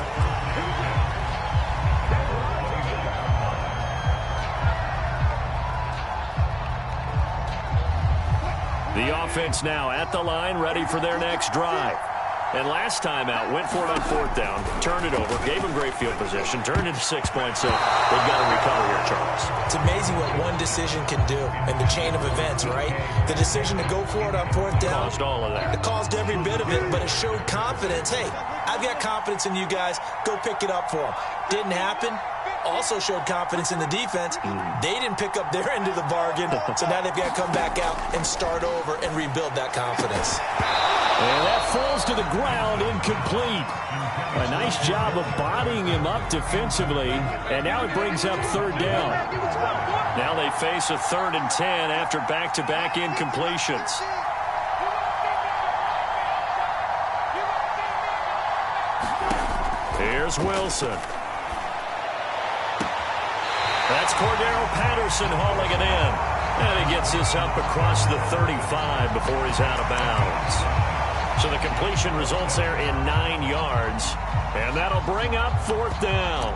The offense now at the line, ready for their next drive. And last time out, went for it on fourth down, turned it over, gave them great field position, turned it to 6 points, so they've got to recover here, Charles. It's amazing what one decision can do in the chain of events, right? The decision to go for it on fourth down. Caused all of that. It caused every bit of it, but it showed confidence. Hey, I've got confidence in you guys. Go pick it up for them. Didn't happen. Also showed confidence in the defense. They didn't pick up their end of the bargain, so now they've got to come back out and start over and rebuild that confidence. And that falls to the ground, incomplete. A nice job of bodying him up defensively, and now it brings up third down. Now they face a 3rd and 10 after back-to-back incompletions. Here's Wilson. That's Cordero Patterson hauling it in. And he gets this up across the 35 before he's out of bounds. So the completion results there in 9 yards. And that'll bring up 4th down.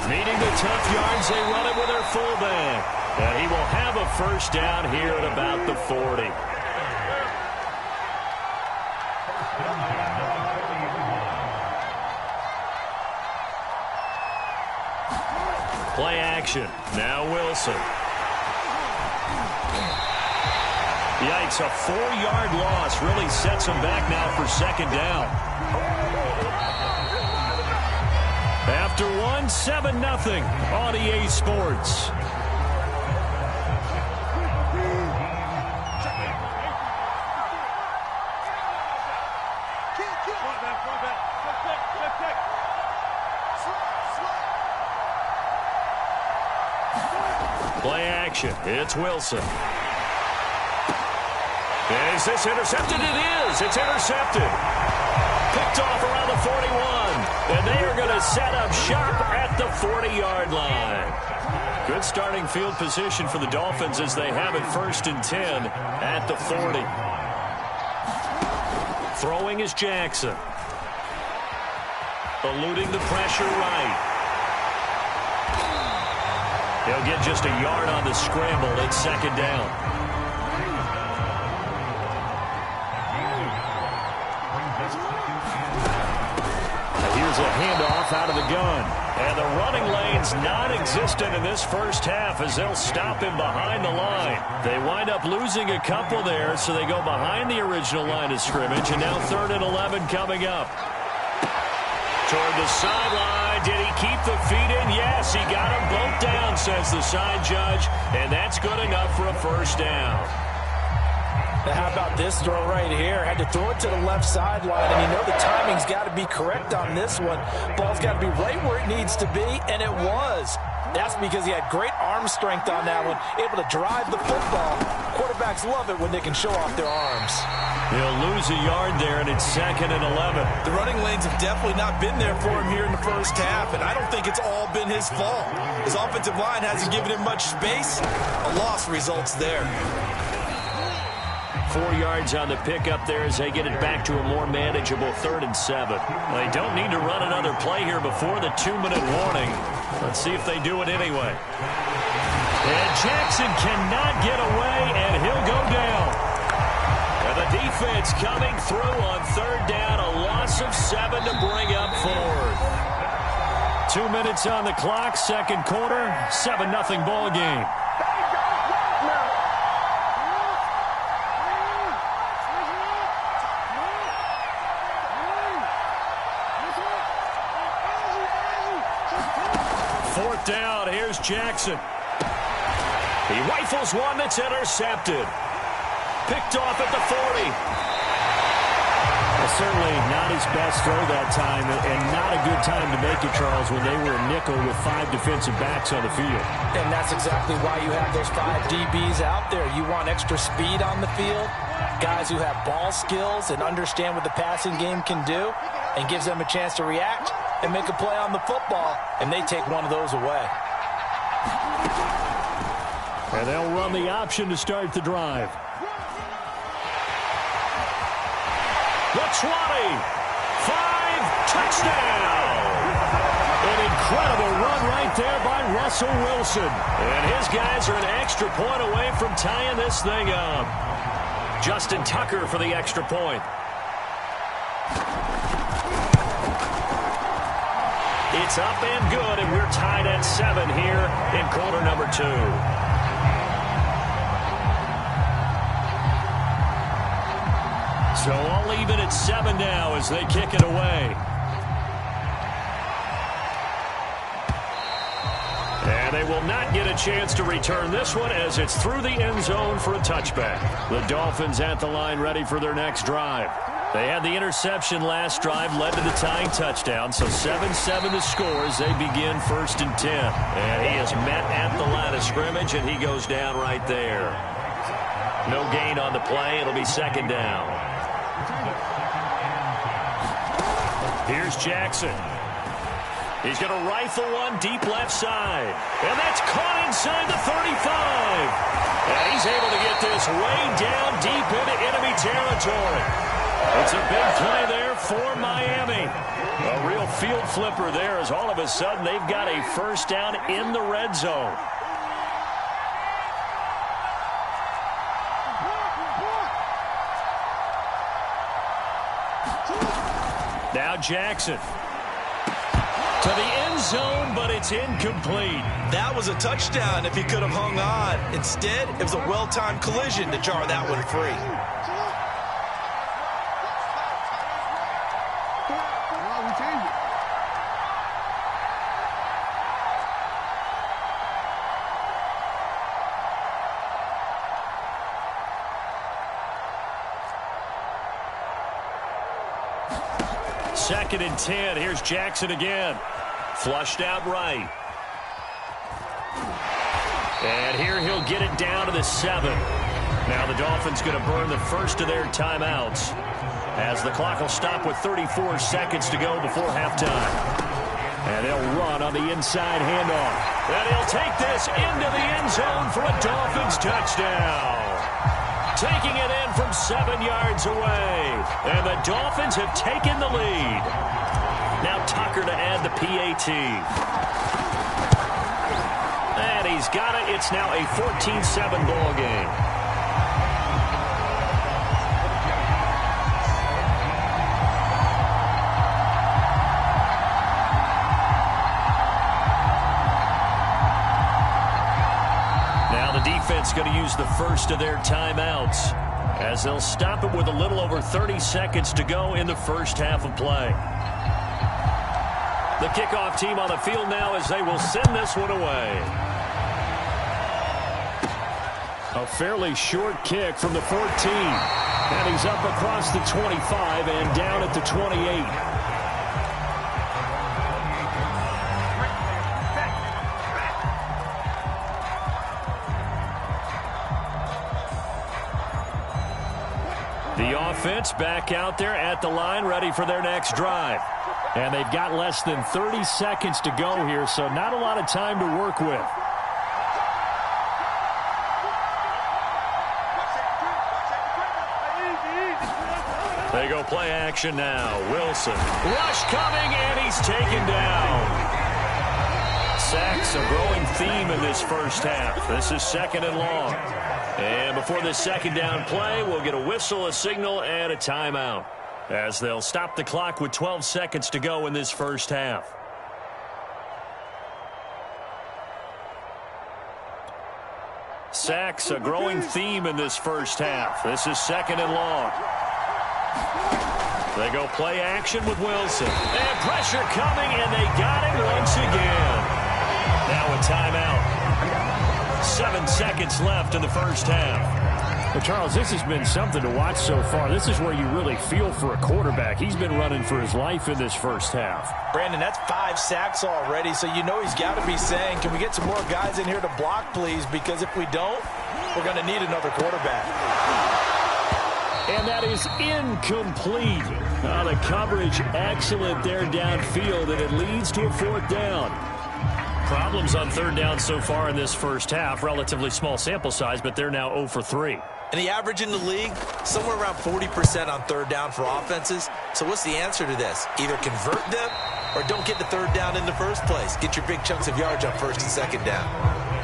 Needing the tough yards, they run it with their fullback. And he will have a first down here at about the 40. Play action. Now Wilson. Yikes, a 4-yard loss really sets him back now for 2nd down. After one, 7-0 on EA Sports. Play action. It's Wilson. Is this intercepted? It is. It's intercepted. Picked off around the 41. And they are going to set up shop at the 40-yard line. Good starting field position for the Dolphins as they have it 1st and 10 at the 40. Throwing is Jackson. Eluding the pressure right. He'll get just a yard on the scramble. It's 2nd down. Here's a handoff out of the gun. And the running lane's non-existent in this first half as they'll stop him behind the line. They wind up losing a couple there, so they go behind the original line of scrimmage. And now 3rd and 11 coming up. Toward the sideline. Did he keep the feet in? Yes, he got them both down, says the side judge. And that's good enough for a first down. Now how about this throw right here? Had to throw it to the left sideline, and you know the timing's got to be correct on this one. Ball's got to be right where it needs to be, and it was. That's because he had great arm strength on that one, able to drive the football. Quarterbacks love it when they can show off their arms. He'll lose a yard there, and it's 2nd and 11. The running lanes have definitely not been there for him here in the first half, and I don't think it's all been his fault. His offensive line hasn't given him much space. A loss results there. 4 yards on the pickup there as they get it back to a more manageable 3rd and 7. They don't need to run another play here before the 2-minute warning. Let's see if they do it anyway. And Jackson cannot get away, and he'll go down. And the defense coming through on 3rd down, a loss of 7 to bring up 4th. 2 minutes on the clock, 2nd quarter, 7-0 ball game. Down. Here's Jackson. He rifles one that's intercepted. Picked off at the 40. Well, certainly not his best throw that time, and not a good time to make it, Charles, when they were a nickel with 5 defensive backs on the field. And that's exactly why you have those 5 DBs out there. You want extra speed on the field, guys who have ball skills and understand what the passing game can do, and gives them a chance to react and make a play on the football, and they take one of those away. And they'll run the option to start the drive. The 20, 5, touchdown! An incredible run right there by Russell Wilson. And his guys are an extra point away from tying this thing up. Justin Tucker for the extra point. It's up and good, and we're tied at 7 here in quarter number 2. So all even at 7 now as they kick it away. And they will not get a chance to return this one as it's through the end zone for a touchback. The Dolphins at the line ready for their next drive. They had the interception last drive, led to the tying touchdown, so 7-7 the score as they begin 1st and 10. And he is met at the line of scrimmage, and he goes down right there. No gain on the play. It'll be 2nd down. Here's Jackson. He's going to rifle one deep left side. And that's caught inside the 35. And he's able to get this way down deep into enemy territory. It's a big play there for Miami. A real field flipper there as all of a sudden they've got a 1st down in the red zone. Now Jackson. To the end zone, but it's incomplete. That was a touchdown if he could have hung on. Instead, it was a well-timed collision to jar that one free. Second and 10. Here's Jackson again. Flushed out right. And here he'll get it down to the 7. Now the Dolphins going to burn the first of their timeouts as the clock will stop with 34 seconds to go before halftime. And they'll run on the inside handoff. And he'll take this into the end zone for a Dolphins touchdown. Taking it in from 7 yards away. And the Dolphins have taken the lead. Now Tucker to add the PAT. And he's got it. It's now a 14-7 ball game. Defense going to use the first of their timeouts as they'll stop it with a little over 30 seconds to go in the first half of play. The kickoff team on the field now as they will send this one away. A fairly short kick from the 14. And he's up across the 25 and down at the 28. The offense back out there at the line, ready for their next drive. And they've got less than 30 seconds to go here, so not a lot of time to work with. They go play action now. Wilson. Rush coming, and he's taken down. Sacks a growing theme in this first half. This is 2nd and long. And before this second down play, we'll get a whistle, a signal, and a timeout, as they'll stop the clock with 12 seconds to go in this first half. Sacks a growing theme in this first half. This is 2nd and long. They go play action with Wilson. And pressure coming, and they got him once again. Now a timeout. 7 seconds left in the first half. Well, Charles, this has been something to watch so far. This is where you really feel for a quarterback. He's been running for his life in this first half. Brandon, that's 5 sacks already, so you know he's got to be saying, can we get some more guys in here to block, please? Because if we don't, we're going to need another quarterback. And that is incomplete. The coverage excellent there downfield, and it leads to a 4th down. Problems on 3rd down so far in this first half. Relatively small sample size, but they're now 0 for 3. And the average in the league, somewhere around 40% on 3rd down for offenses. So what's the answer to this? Either convert them or don't get the 3rd down in the first place. Get your big chunks of yards on 1st and 2nd down.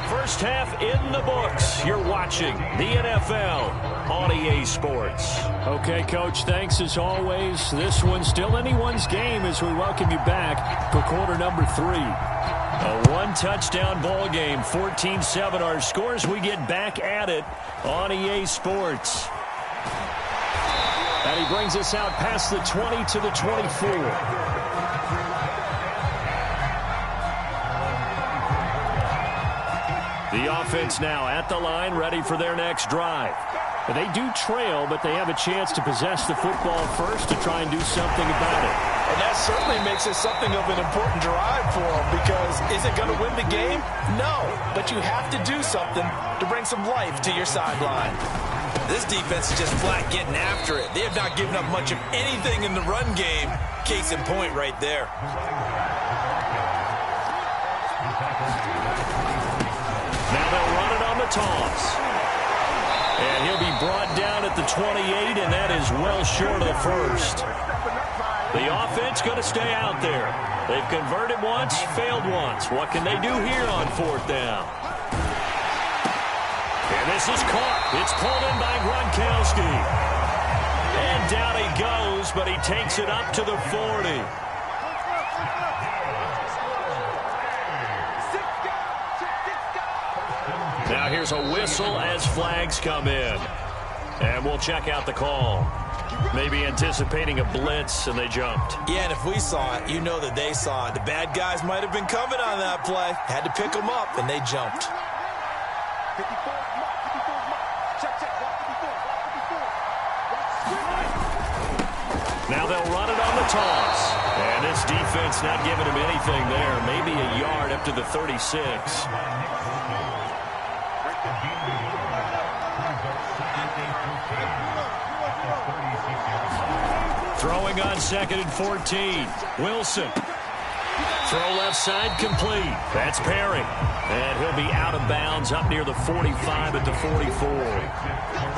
First half in the books. You're watching the NFL on EA Sports. Okay, Coach, thanks as always. This one's still anyone's game as we welcome you back for quarter number 3. A 1-touchdown ball game, 14-7 our scores. We get back at it on EA Sports. And he brings us out past the 20 to the 24. The offense now at the line, ready for their next drive. They do trail, but they have a chance to possess the football first to try and do something about it. And that certainly makes it something of an important drive for them, because is it going to win the game? No, but you have to do something to bring some life to your sideline. This defense is just flat getting after it. They have not given up much of anything in the run game. Case in point right there. Now they'll run it on the toss. And he'll be brought down at the 28, and that is well short of the first. The offense going to stay out there. They've converted once, failed once. What can they do here on 4th down? And this is caught. It's pulled in by Gronkowski. And down he goes, but he takes it up to the 40. Now here's a whistle as flags come in. And we'll check out the call. Maybe anticipating a blitz, and they jumped. Yeah, and if we saw it, you know that they saw it. The bad guys might have been coming on that play. Had to pick them up, and they jumped. Now they'll run it on the toss. And this defense not giving him anything there. Maybe a yard up to the 36. Throwing on 2nd and 14. Wilson. Throw left side complete. That's Perry. And he'll be out of bounds up near the 45 at the 44.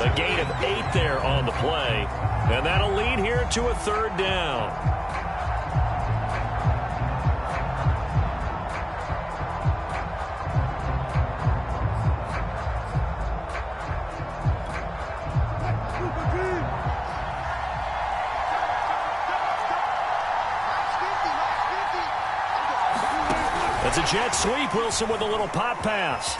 A gain of 8 there on the play. And that'll lead here to a 3rd down. It's a jet sweep. Wilson with a little pop pass.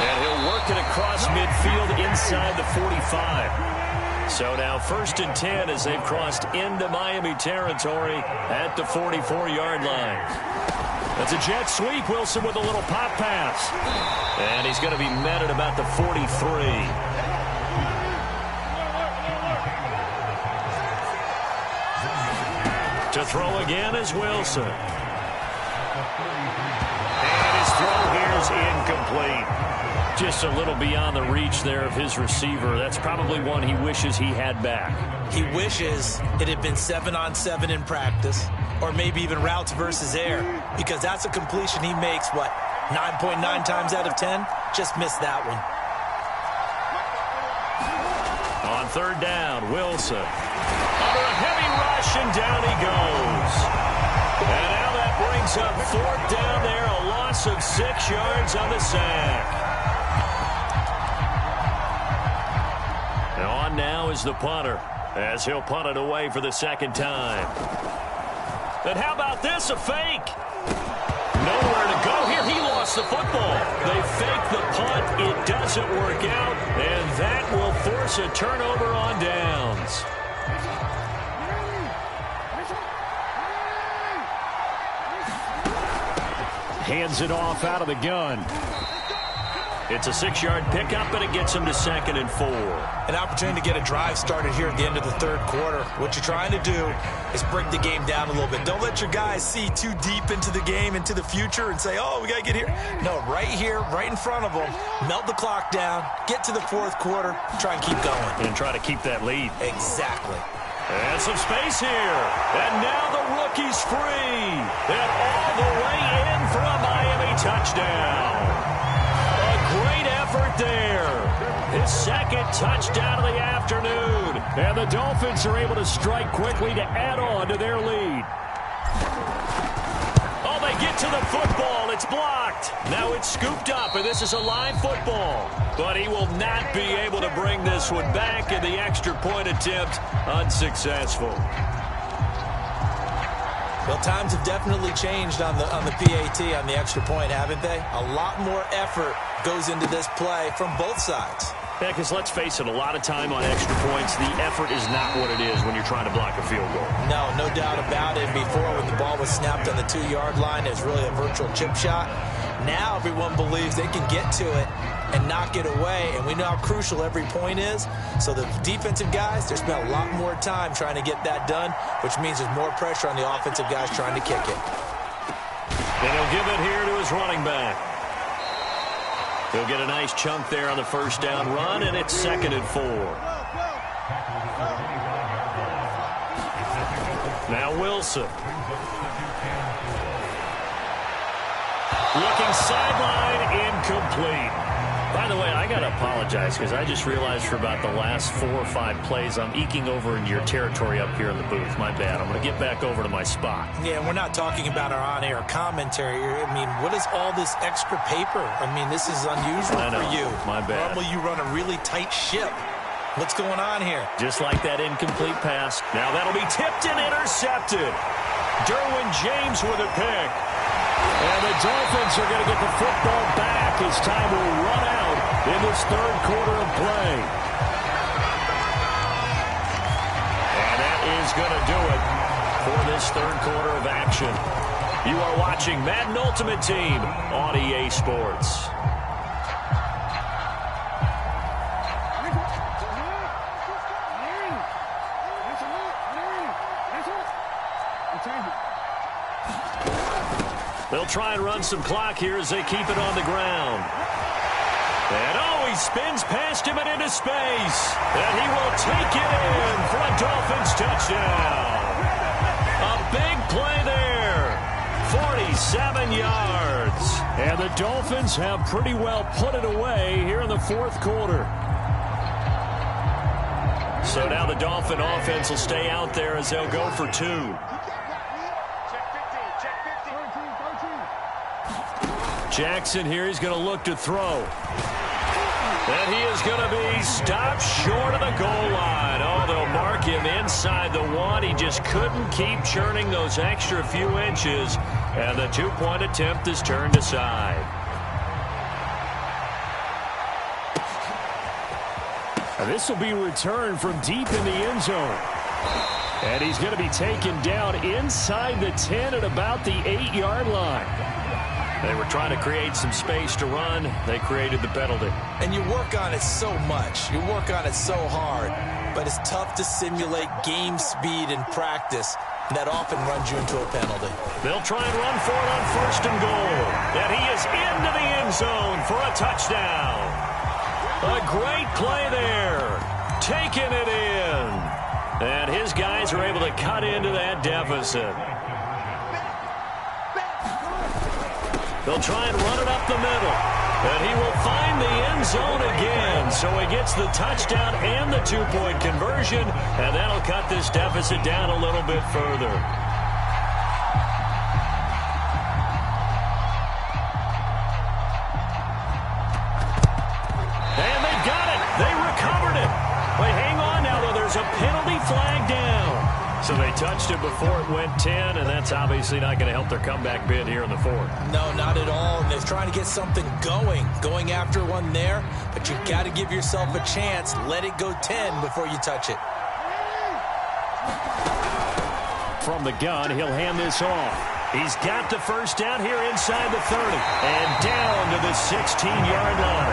And he'll work it across midfield inside the 45. So now 1st and 10 as they've crossed into Miami territory at the 44-yard line. That's a jet sweep. Wilson with a little pop pass. And he's going to be met at about the 43. To throw again is Wilson. And his throw here is incomplete. Just a little beyond the reach there of his receiver. That's probably one he wishes he had back. He wishes it had been 7-on-7 in practice, or maybe even routes versus air, because that's a completion he makes, 9.9 times out of 10? Just missed that one. On third down, Wilson. Under a heavy rush, and down he goes. And now that brings up fourth down there, a loss of 6 yards on the sack. And on now is the punter, as he'll punt it away for the second time. And how about this, a fake? Nowhere to go here. He lost the football. They fake the punt. It doesn't work out, and that will force a turnover on downs. Hands it off out of the gun. It's a 6-yard pickup, and it gets him to 2nd and 4. An opportunity to get a drive started here at the end of the third quarter. What you're trying to do is break the game down a little bit. Don't let your guys see too deep into the game, into the future, and say, oh, we got to get here. No, right here, right in front of them, melt the clock down, get to the fourth quarter, try and keep going. And try to keep that lead. Exactly. And some space here. And now the rookie's free. And all the way in for a Miami touchdown. Great effort there. His second touchdown of the afternoon. And the Dolphins are able to strike quickly to add on to their lead. Oh, they get to the football. It's blocked. Now it's scooped up, and this is a live football. But he will not be able to bring this one back, and the extra point attempt unsuccessful. Well, times have definitely changed on the PAT, on the extra point, haven't they? A lot more effort goes into this play from both sides. Yeah, because let's face it, a lot of time on extra points, the effort is not what it is when you're trying to block a field goal. No doubt about it. Before, when the ball was snapped on the 2-yard line, it was really a virtual chip shot. Now everyone believes they can get to it and knock it away, and we know how crucial every point is. So the defensive guys, they spent a lot more time trying to get that done, which means there's more pressure on the offensive guys trying to kick it. And he'll give it here to his running back. He'll get a nice chunk there on the first down run, and it's 2nd and 4. Now Wilson. Looking sideline, incomplete. By the way, I got to apologize because I just realized for about the last 4 or 5 plays, I'm eking over into your territory up here in the booth. My bad. I'm going to get back over to my spot. Yeah, we're not talking about our on-air commentary. I mean, what is all this extra paper? I mean, this is unusual for you. My bad. Normally you run a really tight ship. What's going on here? Just like that incomplete pass. Now that'll be tipped and intercepted. Derwin James with a pick. And the Dolphins are going to get the football back as time will run out in this third quarter of play. And that is going to do it for this third quarter of action. You are watching Madden Ultimate Team on EA Sports. They'll try and run some clock here as they keep it on the ground. And oh, he spins past him and into space. And he will take it in for a Dolphins touchdown. A big play there. 47 yards. And the Dolphins have pretty well put it away here in the fourth quarter. So now the Dolphin offense will stay out there as they'll go for 2. Jackson here, he's going to look to throw. And he is going to be stopped short of the goal line. Oh, they'll mark him inside the 1. He just couldn't keep churning those extra few inches. And the 2-point attempt is turned aside. And this will be returned from deep in the end zone. And he's going to be taken down inside the 10 at about the 8-yard line. They were trying to create some space to run. They created the penalty. And you work on it so much. You work on it so hard. But it's tough to simulate game speed in practice. That often runs you into a penalty. They'll try and run for it on 1st and goal. And he is into the end zone for a touchdown. A great play there. Taking it in. And his guys are able to cut into that deficit. They'll try and run it up the middle. And he will find the end zone again. So he gets the touchdown and the two-point conversion. And that'll cut this deficit down a little bit further. And they got it. They recovered it. But hang on now, though. There's a penalty flag down. So they touched it before it went 10, and that's obviously not going to help their comeback bid here in the fourth. No, not at all. And they're trying to get something going after one there. But you've got to give yourself a chance. Let it go 10 before you touch it. From the gun, he'll hand this off. He's got the first down here inside the 30. And down to the 16-yard line.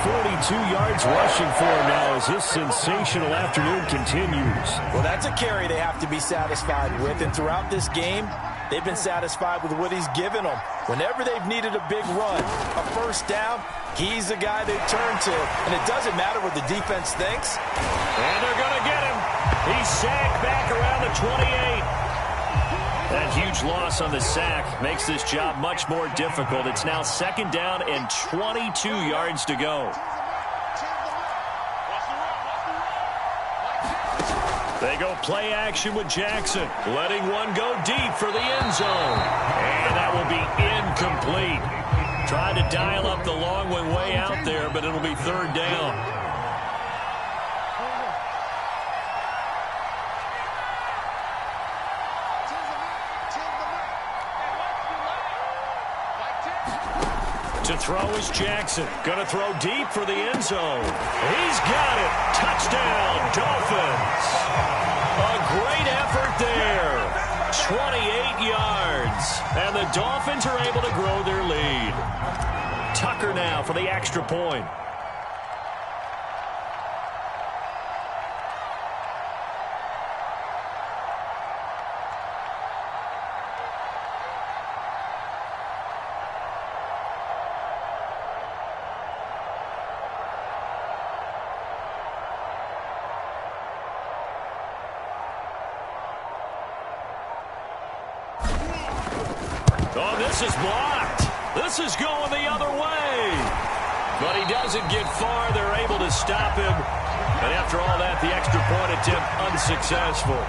142 yards rushing for him now as this sensational afternoon continues. Well, that's a carry they have to be satisfied with. And throughout this game, they've been satisfied with what he's given them. Whenever they've needed a big run, a first down, he's the guy they turn to. And it doesn't matter what the defense thinks. And they're going to get him. He's sacked back around the 28. That huge loss on the sack makes this job much more difficult. It's now second down and 22 yards to go. They go play action with Jackson, letting one go deep for the end zone. And that will be incomplete. Tried to dial up the long one way out there, but it'll be third down. To throw is Jackson. Going to throw deep for the end zone. He's got it. Touchdown, Dolphins. A great effort there. 28 yards. And the Dolphins are able to grow their lead. Tucker now for the extra point. Oh, this is blocked. This is going the other way. But he doesn't get far. They're able to stop him. And after all that, the extra point attempt unsuccessful.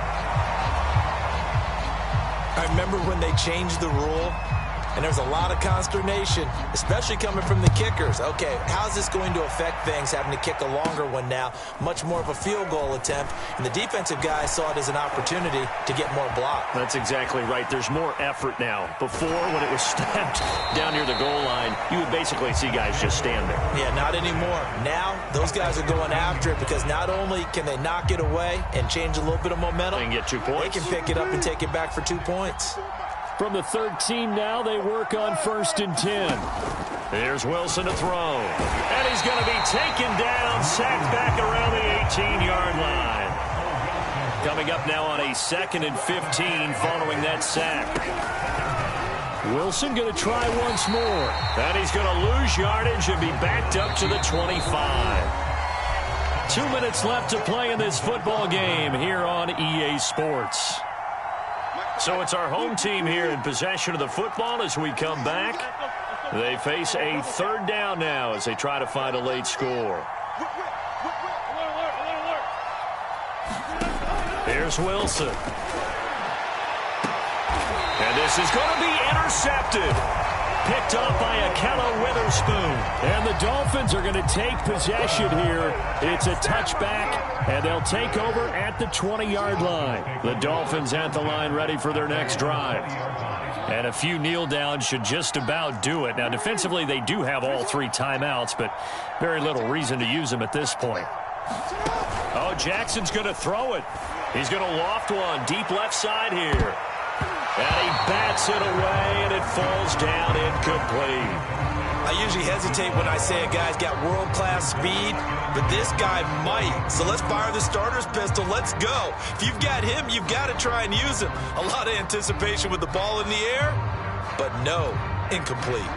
I remember when they changed the rule, and there's a lot of consternation, especially coming from the kickers. Okay, how's this going to affect things, having to kick a longer one now? Much more of a field goal attempt. And the defensive guys saw it as an opportunity to get more block. That's exactly right. There's more effort now. Before, when it was snapped down near the goal line, you would basically see guys just stand there. Yeah, not anymore. Now, those guys are going after it because not only can they knock it away and change a little bit of momentum, and get 2 points. They can pick it up and take it back for 2 points. From the 13 now, they work on 1st and 10. Here's Wilson to throw. And he's going to be taken down, sacked back around the 18-yard line. Coming up now on a 2nd and 15 following that sack. Wilson going to try once more. And he's going to lose yardage and be backed up to the 25. 2 minutes left to play in this football game here on EA Sports. So it's our home team here in possession of the football as we come back. They face a third down now as they try to find a late score. Here's Wilson. And this is going to be intercepted. Picked up by Akello Witherspoon. And the Dolphins are going to take possession here. It's a touchback, and they'll take over at the 20-yard line. The Dolphins at the line ready for their next drive. And a few kneel downs should just about do it. Now, defensively, they do have all 3 timeouts, but very little reason to use them at this point. Oh, Jackson's going to throw it. He's going to loft one deep left side here. And he bats it away, and it falls down incomplete. I usually hesitate when I say a guy's got world-class speed, but this guy might. So let's fire the starter's pistol. Let's go. If you've got him, you've got to try and use him. A lot of anticipation with the ball in the air, but no, incomplete.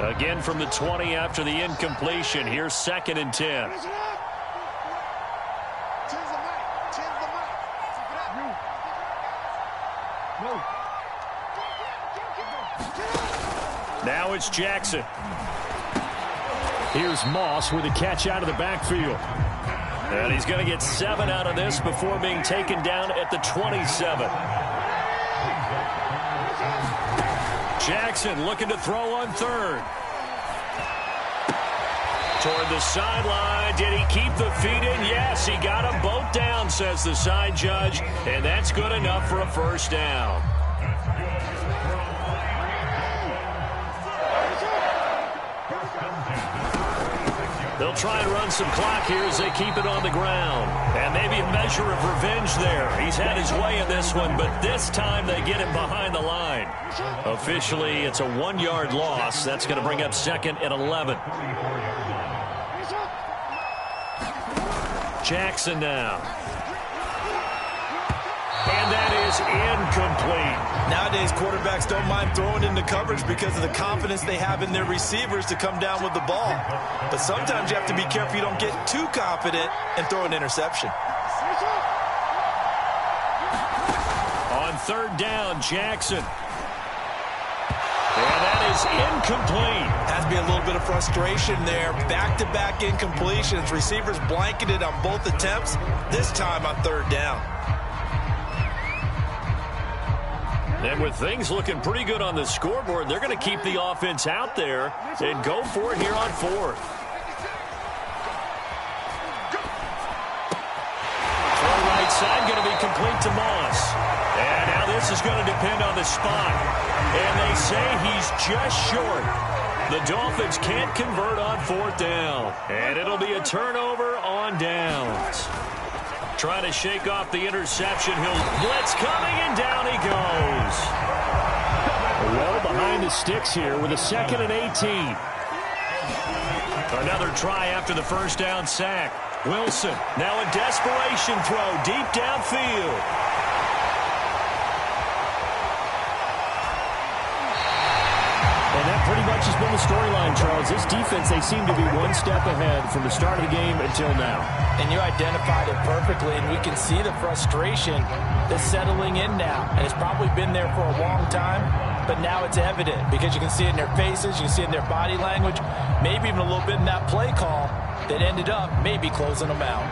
Again from the 20 after the incompletion. Here's 2nd and 10. Now it's Jackson. Here's Moss with a catch out of the backfield. And he's going to get 7 out of this before being taken down at the 27. Jackson looking to throw on 3rd. Toward the sideline. Did he keep the feet in? Yes, he got them both down, says the side judge. And that's good enough for a 1st down. They'll try and run some clock here as they keep it on the ground. And maybe a measure of revenge there. He's had his way in this one, but this time they get him behind the line. Officially, it's a 1-yard loss. That's going to bring up 2nd and 11. Jackson now. And that is incomplete. Nowadays, quarterbacks don't mind throwing into coverage because of the confidence they have in their receivers to come down with the ball. But sometimes you have to be careful you don't get too confident and throw an interception. On 3rd down, Jackson. And that is incomplete. Has to be a little bit of frustration there. Back-to-back incompletions. Receivers blanketed on both attempts, this time on 3rd down. And with things looking pretty good on the scoreboard, they're going to keep the offense out there and go for it here on 4th. Throw right side, going to be complete to Moss. And now this is going to depend on the spot. And they say he's just short. The Dolphins can't convert on 4th down. And it'll be a turnover on downs. Trying to shake off the interception. He'll blitz coming, and down he goes. Well behind the sticks here with a 2nd and 18. Another try after the 1st down sack. Wilson, now a desperation throw deep downfield. And that pretty much has been the storyline, Charles. This defense, they seem to be one step ahead from the start of the game until now. And you identified it perfectly, and we can see the frustration that's settling in now. And it's probably been there for a long time, but now it's evident because you can see it in their faces, you can see it in their body language, maybe even a little bit in that play call that ended up maybe closing them out.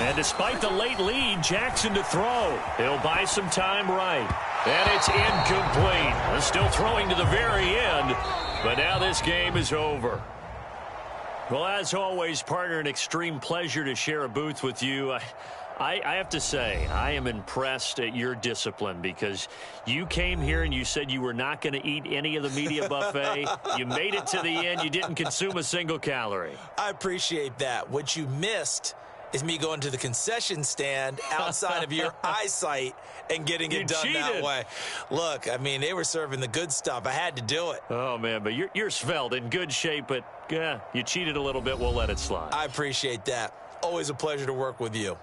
And despite the late lead, Jackson to throw. He'll buy some time right. And it's incomplete. They're still throwing to the very end, but now this game is over. Well, as always, partner, an extreme pleasure to share a booth with you. I have to say, I am impressed at your discipline because you came here and you said you were not going to eat any of the media buffet. You made it to the end. You didn't consume a single calorie. I appreciate that. What you missed is me going to the concession stand outside of your eyesight and getting it done that way. Look, I mean, they were serving the good stuff. I had to do it. Oh, man, but you're svelte, in good shape, but yeah, you cheated a little bit. We'll let it slide. I appreciate that. Always a pleasure to work with you.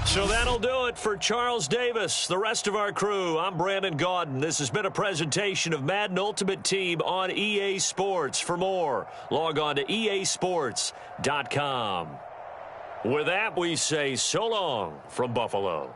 So that'll do it for Charles Davis, the rest of our crew. I'm Brandon Gaudin. This has been a presentation of Madden Ultimate Team on EA Sports. For more, log on to easports.com. With that, we say so long from Buffalo.